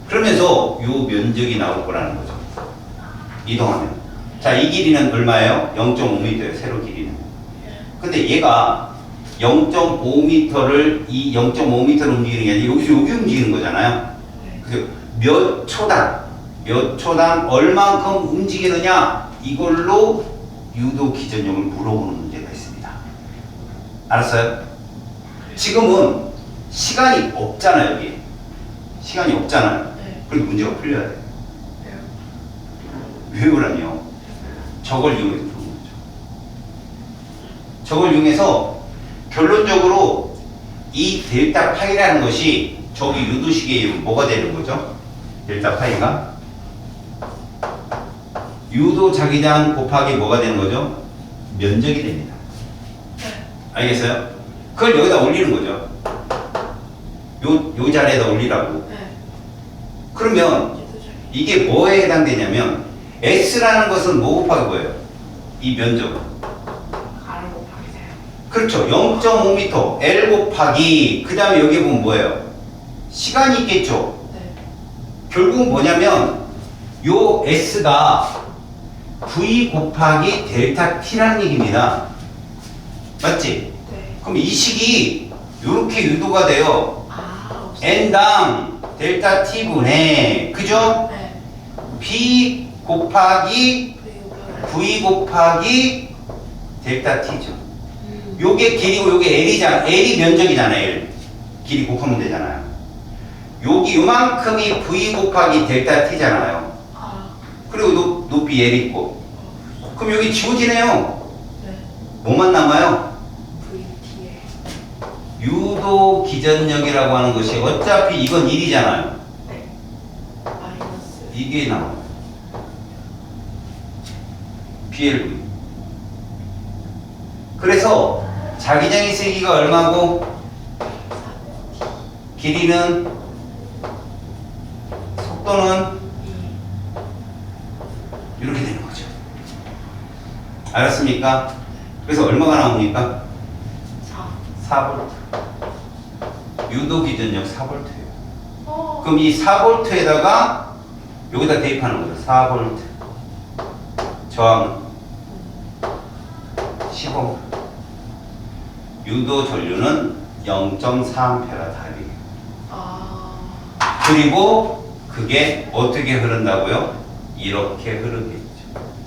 그러면서 요 면적이 나올 거라는 거죠. 이동하면. 자, 이 길이는 얼마예요? 0.5m예요. 세로 길이는. 근데 얘가 0.5m를 이 0.5m를 움직이는 게 아니라 여기서 여기 움직이는 거잖아요. 그래서 몇 초당 얼만큼 움직이느냐 이걸로 유도 기전력을 물어보는 문제가 있습니다. 알았어요? 지금은 시간이 없잖아요. 여기 시간이 없잖아요. 네. 그래서 문제가 풀려야 돼요. 네. 왜 그러냐요? 저걸 이용해서 푸는 거죠. 저걸 이용해서 결론적으로 이 델타 파이라는 것이 저기 유도식에 의하면 뭐가 되는 거죠? 델타 파이가 유도 자기장 곱하기 뭐가 되는 거죠? 면적이 됩니다. 알겠어요? 그걸 여기다 올리는 거죠. 요 자리에다 올리라고. 네. 그러면 이게 뭐에 해당되냐면 S라는 것은 뭐 곱하기 뭐예요? 이 면적은. 가로 곱하기 세요. 그렇죠. 0.5m L 곱하기 그 다음에 여기 보면 뭐예요? 시간이 있겠죠. 네. 결국은 뭐냐면 요 S가 V 곱하기 델타 T라는 얘기입니다. 맞지? 네. 그럼 이 식이 이렇게 유도가 돼요. 아, 없어요. N당 델타 T분의 그죠? 네. B 곱하기 V 곱하기 델타 T죠. 요게 길이고 요게 L이잖아. L이 면적이잖아요. L. 길이 곱하면 되잖아요. 여기 요만큼이 V 곱하기 델타 T잖아요. 아, 그리고 높이 L 있고. 그럼 여기 지워지네요. 네. 뭐만 남아요? VT에. 유도 기전력이라고 하는 것이 어차피 이건 1이잖아요. 네. 마이너스. 이게 나와요. BLV. 그래서 자기장의 세기가 얼마고 길이는 속도는 이렇게 되는 거죠. 알았습니까? 그래서 얼마가 나옵니까? 4. 4V. 유도 기전력 4V예요. 어. 그럼 이 4V에다가 여기다 대입하는 거죠. 4V. 저항은 15. 유도 전류는 0.4A가 답이에요. 아. 그리고 그게 어떻게 흐른다고요? 이렇게 흐르겠죠.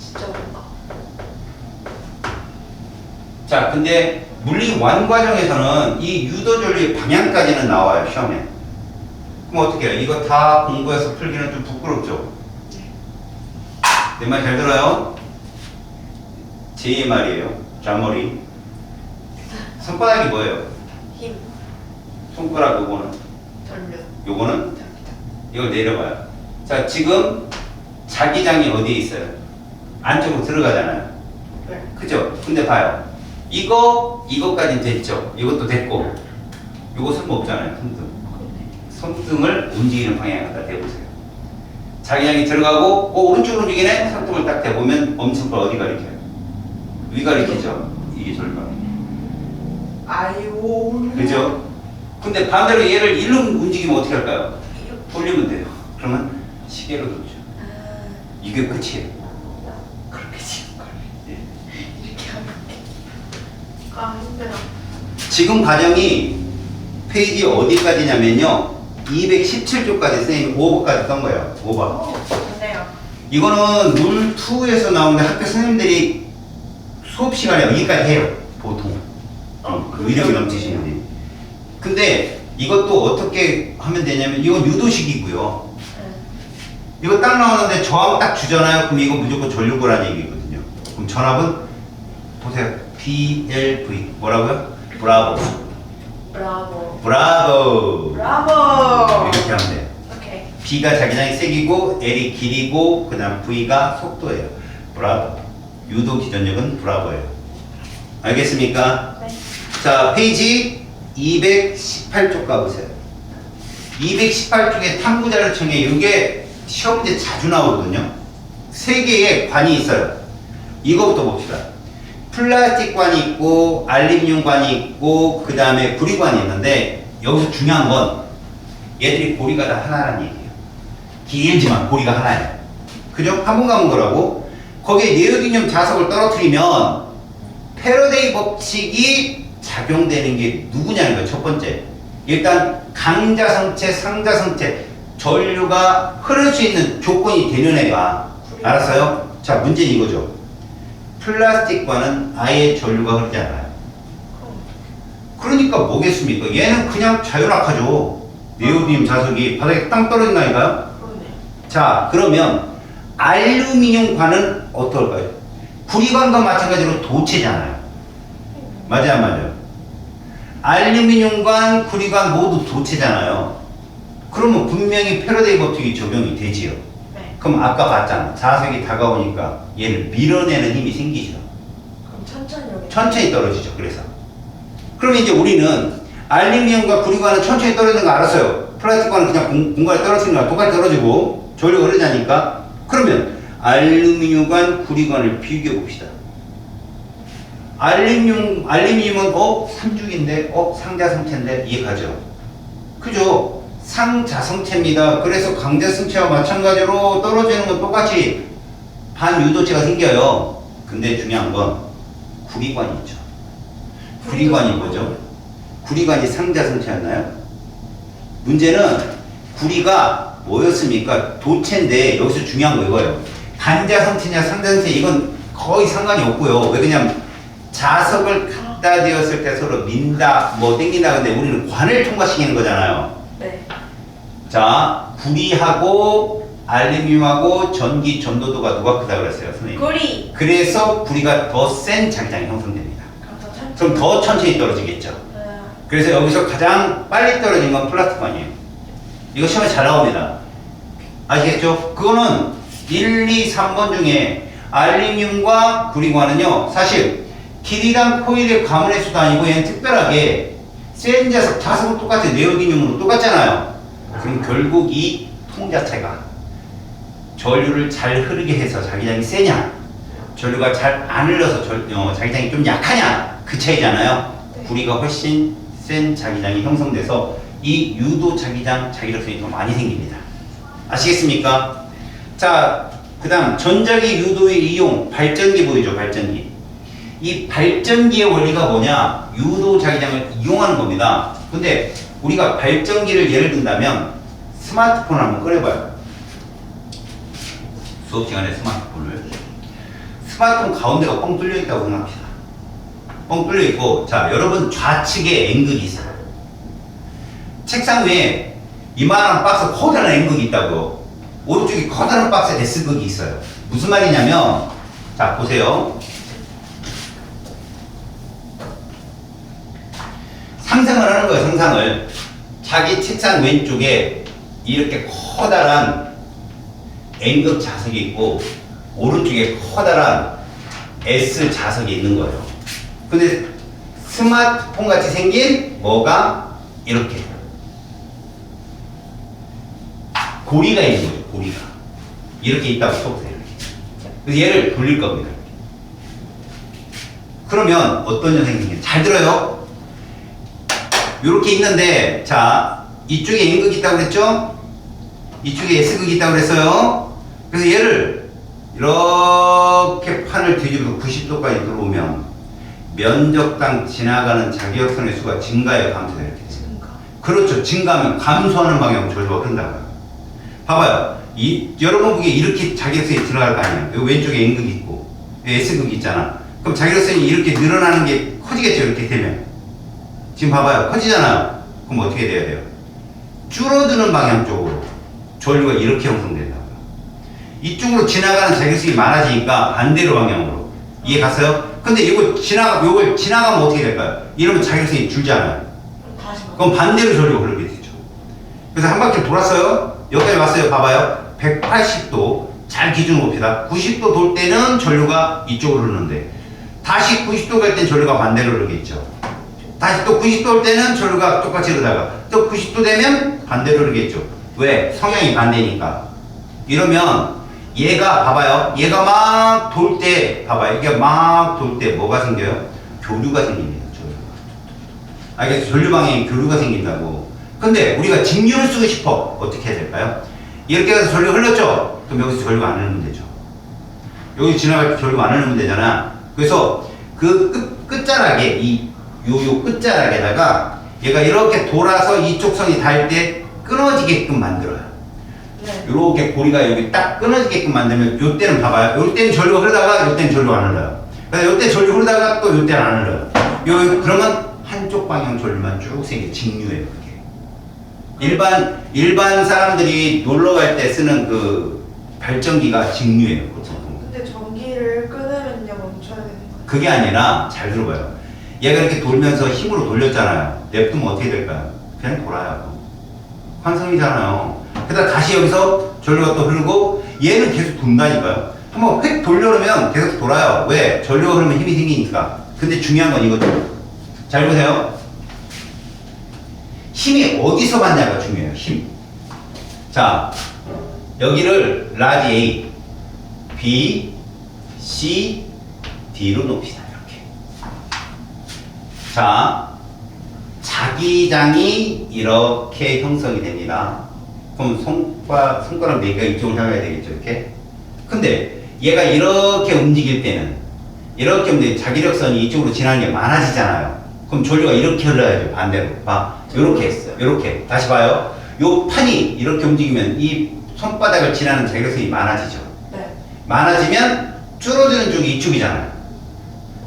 진짜 뭔가. 자, 근데 물리 완 과정에서는 이 유도 전류의 방향까지는 나와요, 시험에. 그럼 어떻게 해요? 이거 다 공부해서 풀기는 좀 부끄럽죠? 내 말 잘 들어요? 제 말이에요. 잔머리. 손바닥이 뭐예요? 힘. 손가락 요거는. 전류. 요거는 이걸 내려봐요. 자, 지금 자기장이 어디에 있어요? 안쪽으로 들어가잖아요. 네. 그죠? 근데 봐요. 이것까지는 됐죠. 이것도 됐고. 요거 손목 없잖아요. 손등. 손등을 움직이는 방향에 갖다 대보세요. 자기장이 들어가고 오른쪽으로 움직이네. 손톱을 딱 대보면 엄지손가락 어디 가리켜요? 위 가리키죠. 이게 절반. 아이오. 그죠? 근데 반대로 얘를 일로 움직이면 어떻게 할까요? 돌리면 돼요. 그러면 시계로 돌죠. 이게 끝이에요. 그렇게 지금 걸 예. 이렇게 하면 돼. 아 힘들어. 지금 과정이 페이지 어디까지냐면요. 217쪽까지 선생님이 5번까지 떤 거예요. 5번. 오 좋네요. 이거는 룰 2에서 나오는데 학교 선생님들이 수업 시간에 여기까지 해요. 보통. 의력이 넘치시는데. 근데 이것도 어떻게 하면 되냐면 이건 유도식이고요. 이거 딱 나오는데 저항 딱 주잖아요. 그럼 이거 무조건 전류구라는 얘기거든요. 그럼 전압은 보세요. BLV 뭐라고요? 브라보. 브라보. 브라보. 브라보. 이렇게 하면 돼요. 오케이. B가 자기장이 세기고 L이 길이고 그다음 V가 속도예요. 브라보. 유도 기전력은 브라보예요. 알겠습니까? 네. 자, 페이지 218쪽 가보세요. 218쪽에 탐구자료청에 이게 시험 문제 자주 나오거든요. 세 개의 관이 있어요. 이거부터 봅시다. 플라스틱 관이 있고 알루미늄 관이 있고 그 다음에 구리관이 있는데 여기서 중요한 건 얘들이 고리가 다 하나라는 얘기예요. 길지만 고리가 하나예요. 그죠? 한 번 가본 거라고. 거기에 네오디듐 자석을 떨어뜨리면 패러데이 법칙이 작용되는 게 누구냐는 거예요. 첫 번째. 일단 강자성체, 상자성체 전류가 흐를 수 있는 조건이 되는 애가 알았어요? 자, 문제는 이거죠. 플라스틱과는 아예 전류가 흐르지 않아요. 그러니까 뭐겠습니까? 얘는 그냥 자유낙하죠. 네오디듐 자석이 바닥에 땅 떨어진 거 아닌가요? 그러네. 자, 그러면 알루미늄관은 어떨까요? 구리관과 마찬가지로 도체잖아요. 맞아요, 안 맞아요? 알루미늄관, 구리관 모두 도체잖아요. 그러면 분명히 패러데이 법칙이 적용이 되지요. 네. 그럼 아까 봤잖아. 자석이 다가오니까 얘를 밀어내는 힘이 생기죠. 그럼 천천히 여기. 천천히 떨어지죠. 그래서. 그럼 이제 우리는 알루미늄과 구리관은 천천히 떨어지는 거 알았어요. 플라스틱관은 그냥 공간에 떨어지는 거랑 똑같이 떨어지고 전류가 흐르자니까. 그러면 알루미늄관, 구리관을 비교해 봅시다. 알루미늄은 삼중인데 상자성체인데 이해가죠? 그죠? 상자성체입니다. 그래서 강자성체와 마찬가지로 떨어지는 건 똑같이 반유도체가 생겨요. 근데 중요한 건 구리관이 있죠. 구리관이 뭐죠? 구리관이 상자성체였나요? 문제는 구리가 뭐였습니까? 도체인데 여기서 중요한 거 이거예요. 단자성체냐 상자성체 이건 거의 상관이 없고요. 왜 그냥 자석을 갖다 대었을 때 서로 민다, 뭐 땡긴다. 근데 우리는 관을 통과시키는 거잖아요. 네. 자, 구리하고 알루미늄하고 전기 전도도가 누가 크다 그랬어요, 선생님? 구리. 그래서 구리가 더 센 자기장이 형성됩니다. 그럼 더 천천히. 그럼 더 천천히 떨어지겠죠. 그래서 여기서 가장 빨리 떨어진 건 플라스틱관이에요. 이거 시험에 잘 나옵니다. 아시겠죠? 그거는 1, 2, 3번 중에 알루미늄과 구리관은요, 사실 길이랑 코일의 가문의 수도 아니고 얘는 특별하게 센 자석은 똑같아요. 네오디듐으로 똑같잖아요. 그럼 결국 이 통자체가 전류를 잘 흐르게 해서 자기장이 세냐, 전류가 잘 안 흘러서 자기장이 좀 약하냐, 그 차이잖아요. 네. 구리가 훨씬 센 자기장이 형성돼서 이 유도 자기장 자기력성이 더 많이 생깁니다. 아시겠습니까? 자, 그 다음 전자기 유도의 이용, 발전기 보이죠? 발전기. 이 발전기의 원리가 뭐냐? 유도 자기장을 이용하는 겁니다. 근데 우리가 발전기를 예를 든다면 스마트폰 한번 꺼내봐요. 수업 시간에 스마트폰을. 스마트폰 가운데가 뻥 뚫려 있다고 생각합시다. 뻥 뚫려 있고, 자, 여러분 좌측에 N극이 있어요. 책상 위에 이만한 박스 커다란 N극이 있다고요. 오른쪽에 커다란 박스에 S극이 있어요. 무슨 말이냐면, 자, 보세요. 상상을 하는 거예요, 상상을. 자기 책상 왼쪽에 이렇게 커다란 N극 자석이 있고, 오른쪽에 커다란 S 자석이 있는 거예요. 근데 스마트폰 같이 생긴 뭐가 이렇게 고리가 있는 거예요, 고리가. 이렇게 있다고 쳐보세요. 이렇게. 그래서 얘를 돌릴 겁니다. 그러면 어떤 현상이 생겨요? 잘 들어요. 이렇게 있는데, 자, 이쪽에 N극이 있다고 그랬죠? 이쪽에 S극이 있다고 그랬어요. 그래서 얘를 이렇게 판을 뒤집어서 90도까지 들어오면 면적당 지나가는 자기역선의 수가 증가해요, 감소해요? 이렇게. 증가. 그렇죠. 증가하면 감소하는 방향으로 전류가 흐른다고요. 봐봐요. 여러분 보기에 이렇게 자기역선이 들어갈 거 아니에요. 여기 왼쪽에 N극이 있고 S극이 있잖아. 그럼 자기역선이 이렇게 늘어나는 게 커지겠죠. 이렇게 되면. 지금 봐봐요. 커지잖아요. 그럼 어떻게 돼야 돼요? 줄어드는 방향 쪽으로 전류가 이렇게 형성된다고요. 이쪽으로 지나가는 자기역선이 많아지니까 반대로 방향으로. 이해 갔어요? 근데 요걸 지나가면 어떻게 될까요? 이러면 자기역선이 줄잖아요. 다시 봐. 그럼 반대로 전류가 흐르게 되죠. 그래서 한 바퀴 돌았어요. 여기까지 왔어요. 봐봐요. 180도 잘 기준을 봅시다. 90도 돌 때는 전류가 이쪽으로 흐르는데 다시 90도 갈 땐 전류가 반대로 흐르겠죠. 다시 또 90도 올 때는 전류가 똑같이 흐르다가 또 90도 되면 반대로 흐르겠죠. 왜? 성향이 반대니까. 이러면 얘가 봐봐요. 얘가 막 돌 때 봐봐요. 이게 막 돌 때 뭐가 생겨요? 교류가 생깁니다. 전류가. 알겠죠? 전류 방향에 교류가 생긴다고. 근데 우리가 직류를 쓰고 싶어. 어떻게 해야 될까요? 이렇게 해서 전류 흘렀죠? 그럼 여기서 전류가 안 흐르면 되죠. 여기 지나갈 때 전류가 안 흐르면 되잖아. 그래서 그 끝자락에 요 끝자락에다가 얘가 이렇게 돌아서 이쪽 선이 닿을 때 끊어지게끔 만들어요. 네. 요렇게 고리가 여기 딱 끊어지게끔 만들면 요 때는 봐봐요. 요 때는 전류가 흐르다가 요 때는 전류가 안 흘러요. 그래서 요 때 전류 흐르다가 또 요 때는 안 흘러요. 그러면 한쪽 방향 전류만 쭉 생겨. 직류예요, 그게. 일반 사람들이 놀러 갈 때 쓰는 그 발전기가 직류예요, 보통. 근데 전기를 끊으면요 멈춰야 되는 거예요? 그게 아니라 잘 들어봐요. 얘가 이렇게 돌면서 힘으로 돌렸잖아요. 냅두면 어떻게 될까요? 그냥 돌아요. 환성이잖아요. 그러다 다시 여기서 전류가 또 흐르고 얘는 계속 돈다니까요. 한번 획 돌려놓으면 계속 돌아요. 왜? 전류가 흐르면 힘이 생기니까. 근데 중요한 건 이거죠. 잘 보세요. 힘이 어디서 받냐가 중요해요. 힘. 자, 여기를 라지 A, B, C, D로 놓읍시다. 이렇게. 자, 자기장이 이렇게 형성이 됩니다. 그럼 손가락 4개가 이쪽을 향해야 되겠죠. 이렇게. 근데 얘가 이렇게 움직일 때는 이렇게 움직이면 자기력선이 이쪽으로 지나는 게 많아지잖아요. 그럼 전류가 이렇게 흘러야죠. 반대로. 봐. 요렇게 했어요. 요렇게. 다시 봐요. 요 판이 이렇게 움직이면 이 손바닥을 지나는 자기력선이 많아지죠. 네. 많아지면 줄어드는 쪽이 이쪽이잖아요.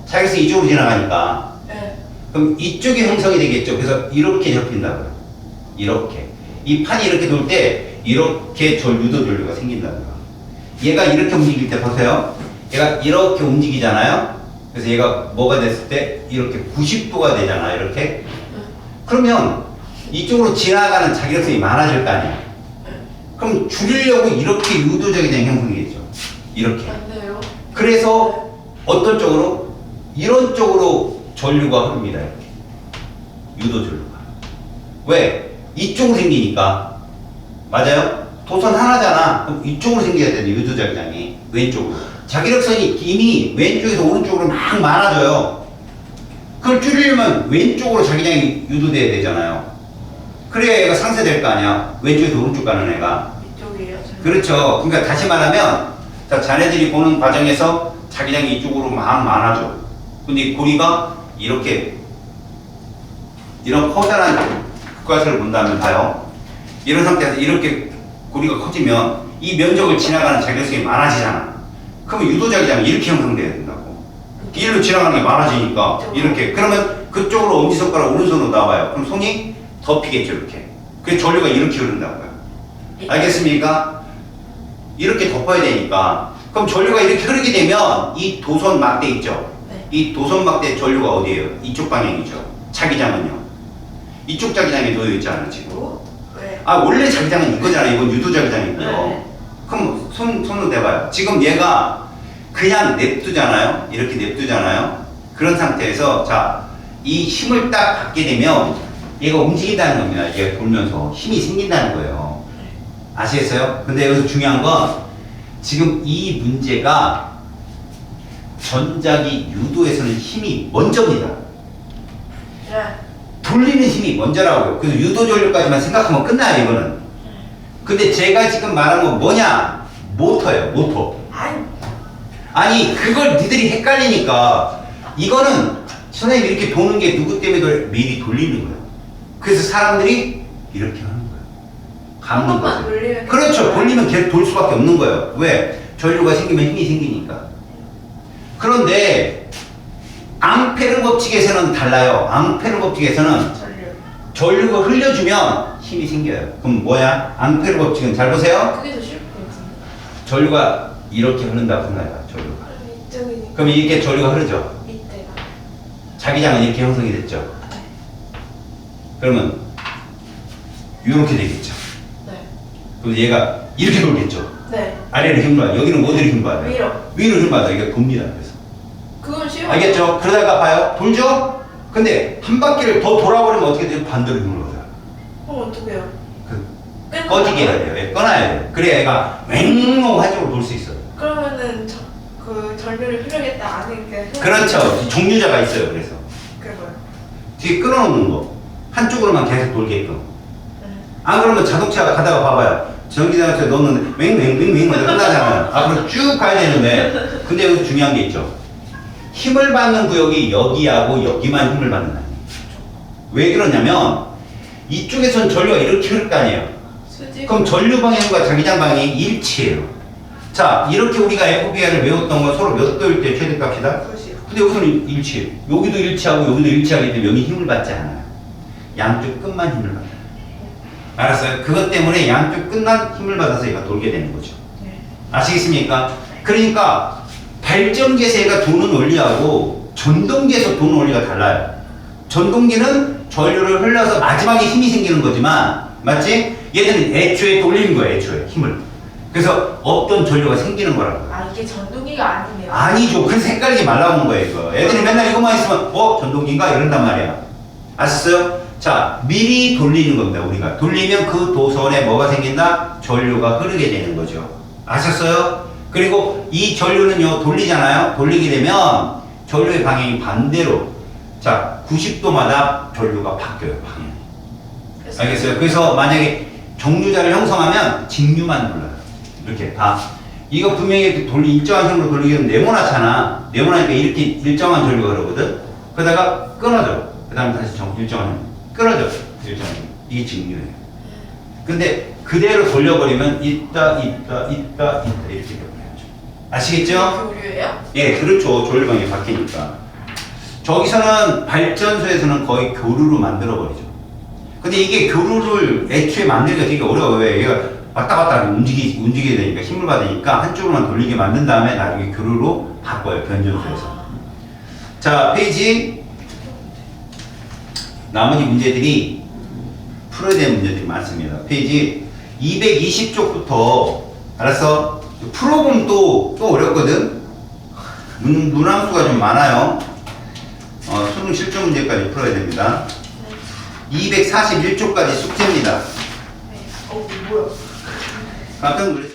자기력선이 이쪽으로 지나가니까. 네. 그럼 이쪽이 형성이 되겠죠. 그래서 이렇게 접힌다고요. 이렇게. 이 판이 이렇게 돌 때 이렇게 유도 전류가 생긴다고요. 얘가 이렇게 움직일 때 보세요. 얘가 이렇게 움직이잖아요. 그래서 얘가 뭐가 됐을 때 이렇게 90도가 되잖아요. 이렇게. 그러면 이쪽으로 지나가는 자기력선이 많아질 거 아니에요. 그럼 줄이려고 이렇게 유도적인 형성이겠죠. 이렇게. 맞네요. 그래서 어떤 쪽으로? 이런 쪽으로 전류가 흐릅니다. 이렇게. 유도 전류가. 왜? 이쪽으로 생기니까. 맞아요? 도선 하나잖아. 그럼 이쪽으로 생겨야 되는데 유도 자기장이 왼쪽으로. 자기력선이 이미 왼쪽에서 오른쪽으로 막 많아져요. 그걸 줄이려면 왼쪽으로 자기장이 유도돼야 되잖아요. 그래야 얘가 상쇄될 거 아니야. 왼쪽에서 오른쪽 가는 애가. 이쪽이에요? 그렇죠. 그러니까 다시 말하면 자, 자네들이 보는 과정에서 자기장이 이쪽으로 막 많아져. 근데 이 고리가 이렇게 이런 커다란 국가설을 본다면 봐요. 이런 상태에서 이렇게 고리가 커지면 이 면적을 지나가는 자기력선이 많아지잖아. 그러면 유도자기장이 이렇게 형성돼야 된다고. 일로 지나가는 게 많아지니까 이렇게. 그러면 그쪽으로 엄지손가락 오른손으로 나와요. 그럼 손이 덮이겠죠. 이렇게. 그래서 전류가 이렇게 흐른다고요. 알겠습니까? 이렇게 덮어야 되니까. 그럼 전류가 이렇게 흐르게 되면 이 도선 막대 있죠. 네. 이 도선 막대 전류가 어디예요? 이쪽 방향이죠. 자기장은요. 이쪽 자기장에 놓여 있잖아요. 지금. 왜? 아, 원래 자기장은 이거잖아요. 이건 유도 자기장이고요. 네. 그럼 손으로 대봐요. 지금 얘가 그냥 냅두잖아요. 이렇게 냅두잖아요. 그런 상태에서 자, 이 힘을 딱 받게 되면 얘가 움직인다는 겁니다. 얘가 돌면서 힘이 생긴다는 거예요. 아시겠어요? 근데 여기서 중요한 건 지금 이 문제가 전자기 유도에서는 힘이 먼저입니다. 네. 돌리는 힘이 먼저라고요. 그래서 유도 전류까지만 생각하면 끝나요, 이거는. 근데 제가 지금 말한 건 뭐냐? 모터예요, 모터. 아니, 그걸 니들이 헷갈리니까 이거는 선생님이 이렇게 도는 게 누구 때문에 미리 돌리는 거예요. 그래서 사람들이 이렇게 하는 거예요. 한 감는 번만 거죠. 돌리면 그렇죠. 돌리면 계속 돌 수밖에 없는 거예요. 왜? 전류가 생기면 힘이 생기니까. 그런데 앙페르 법칙에서는 달라요. 앙페르 법칙에서는 전류. 전류가 흘려주면 힘이 생겨요. 그럼 뭐야? 앙페르 법칙은 잘 보세요. 그게 더 쉬울 것 같은데. 전류가 이렇게 흐른다고 생각해요. 전류가. 이쪽이니까. 그럼 이렇게 전류가 흐르죠. 밑에가. 자기장은 이렇게 형성이 됐죠. 그러면 이렇게 되겠죠. 네. 그럼 얘가 이렇게 돌겠죠. 네. 아래로 힘 받아. 여기는 어디로 힘 받아요? 위로. 위로 힘 받아. 이게 돕니다. 그래서. 그건 쉬워. 알겠죠? 그러다가 봐요. 돌죠? 근데 한 바퀴를 더 돌아버리면 어떻게 돼요? 반대로 힘을 받아요. 그럼 어떡해요? 그 꺼지게 해야 돼요. 예, 꺼놔야 돼요. 그래야 얘가 맹롱 한쪽으로 돌 수 있어요. 그러면은 그 전류를 흐르겠다 안에 그 그렇죠. 종류자가 있어요. 그래서 그거요. 뒤에 끊어놓는 거 한쪽으로만 계속 돌게끔. 안 그러면 자동차가 가다가 봐봐요. 전기장치에 넣는 맹맹맹맹 먼저 끝나잖아요. 앞으로 쭉 가야 되는데 근데 여기서 중요한 게 있죠. 힘을 받는 구역이 여기하고 여기만 힘을 받는 거 아니에요. 왜 그러냐면 이쪽에선 전류가 이렇게 흐를 거 아니에요. 수직. 그럼 전류 방향과 자기장 방향이 일치해요. 자, 이렇게 우리가 FBR을 외웠던 건 서로 몇 도일 때 최대값이다? 90. 근데 여기서는 일치해요. 여기도 일치하고 여기도 일치하기 때문에 여기 힘을 받지 않아요. 양쪽 끝만 힘을 받아요. 알았어요? 그것 때문에 양쪽 끝만 힘을 받아서 얘가 돌게 되는 거죠. 네. 아시겠습니까? 그러니까 발전기에서 도는 원리하고 전동기에서 도는 원리가 달라요. 전동기는 전류를 흘려서 마지막에 힘이 생기는 거지만 맞지? 얘는 애초에 돌리는 거예요. 애초에 힘을. 그래서 없던 전류가 생기는 거라고요. 아 이게 전동기가 아니네요. 아니죠. 그래서 헷갈리지 말라고 한 거예요. 이거. 애들이 맨날 이것만 있으면 전동기인가? 이런단 말이야. 아셨어요? 자, 미리 돌리는 겁니다. 우리가. 돌리면 그 도선에 뭐가 생긴다? 전류가 흐르게 되는 거죠. 아셨어요? 그리고 이 전류는요, 돌리잖아요? 돌리게 되면 전류의 방향이 반대로. 자, 90도마다 전류가 바뀌어요. 방향이. 알겠어요? 그래서 만약에 정류자를 형성하면 직류만 돌려요. 이렇게 다. 이거 분명히 이렇게 일정한 힘으로 돌리기는 네모나잖아. 네모나니까 이렇게 일정한 전류가 흐르거든? 그러다가 끊어져. 그 다음에 다시 일정한 힘. 끊어져. 일정한 힘. 이게 직류예요. 근데 그대로 돌려버리면 있다 이렇게 돼버려야죠. 아시겠죠? 교류예요? 예, 그렇죠. 전류 방향이 바뀌니까. 저기서는 발전소에서는 거의 교류로 만들어버리죠. 근데 이게 교류를 애초에 만들기가 되게 어려워요. 왜? 얘가 왔다 갔다 움직이게 되니까 힘을 받으니까 한쪽으로만 돌리게 만든 다음에 나중에 교류로 바꿔요. 변전소에서. 자, 페이지. 나머지 문제들이 풀어야 되는 문제들이 많습니다. 페이지 220쪽부터 알았어? 풀어보면 또 어렵거든? 문항수가 좀 많아요. 수능 실전 문제까지 풀어야 됩니다. 241쪽까지 숙제입니다. 네. 뭐야? 깜짝 놀랐어요.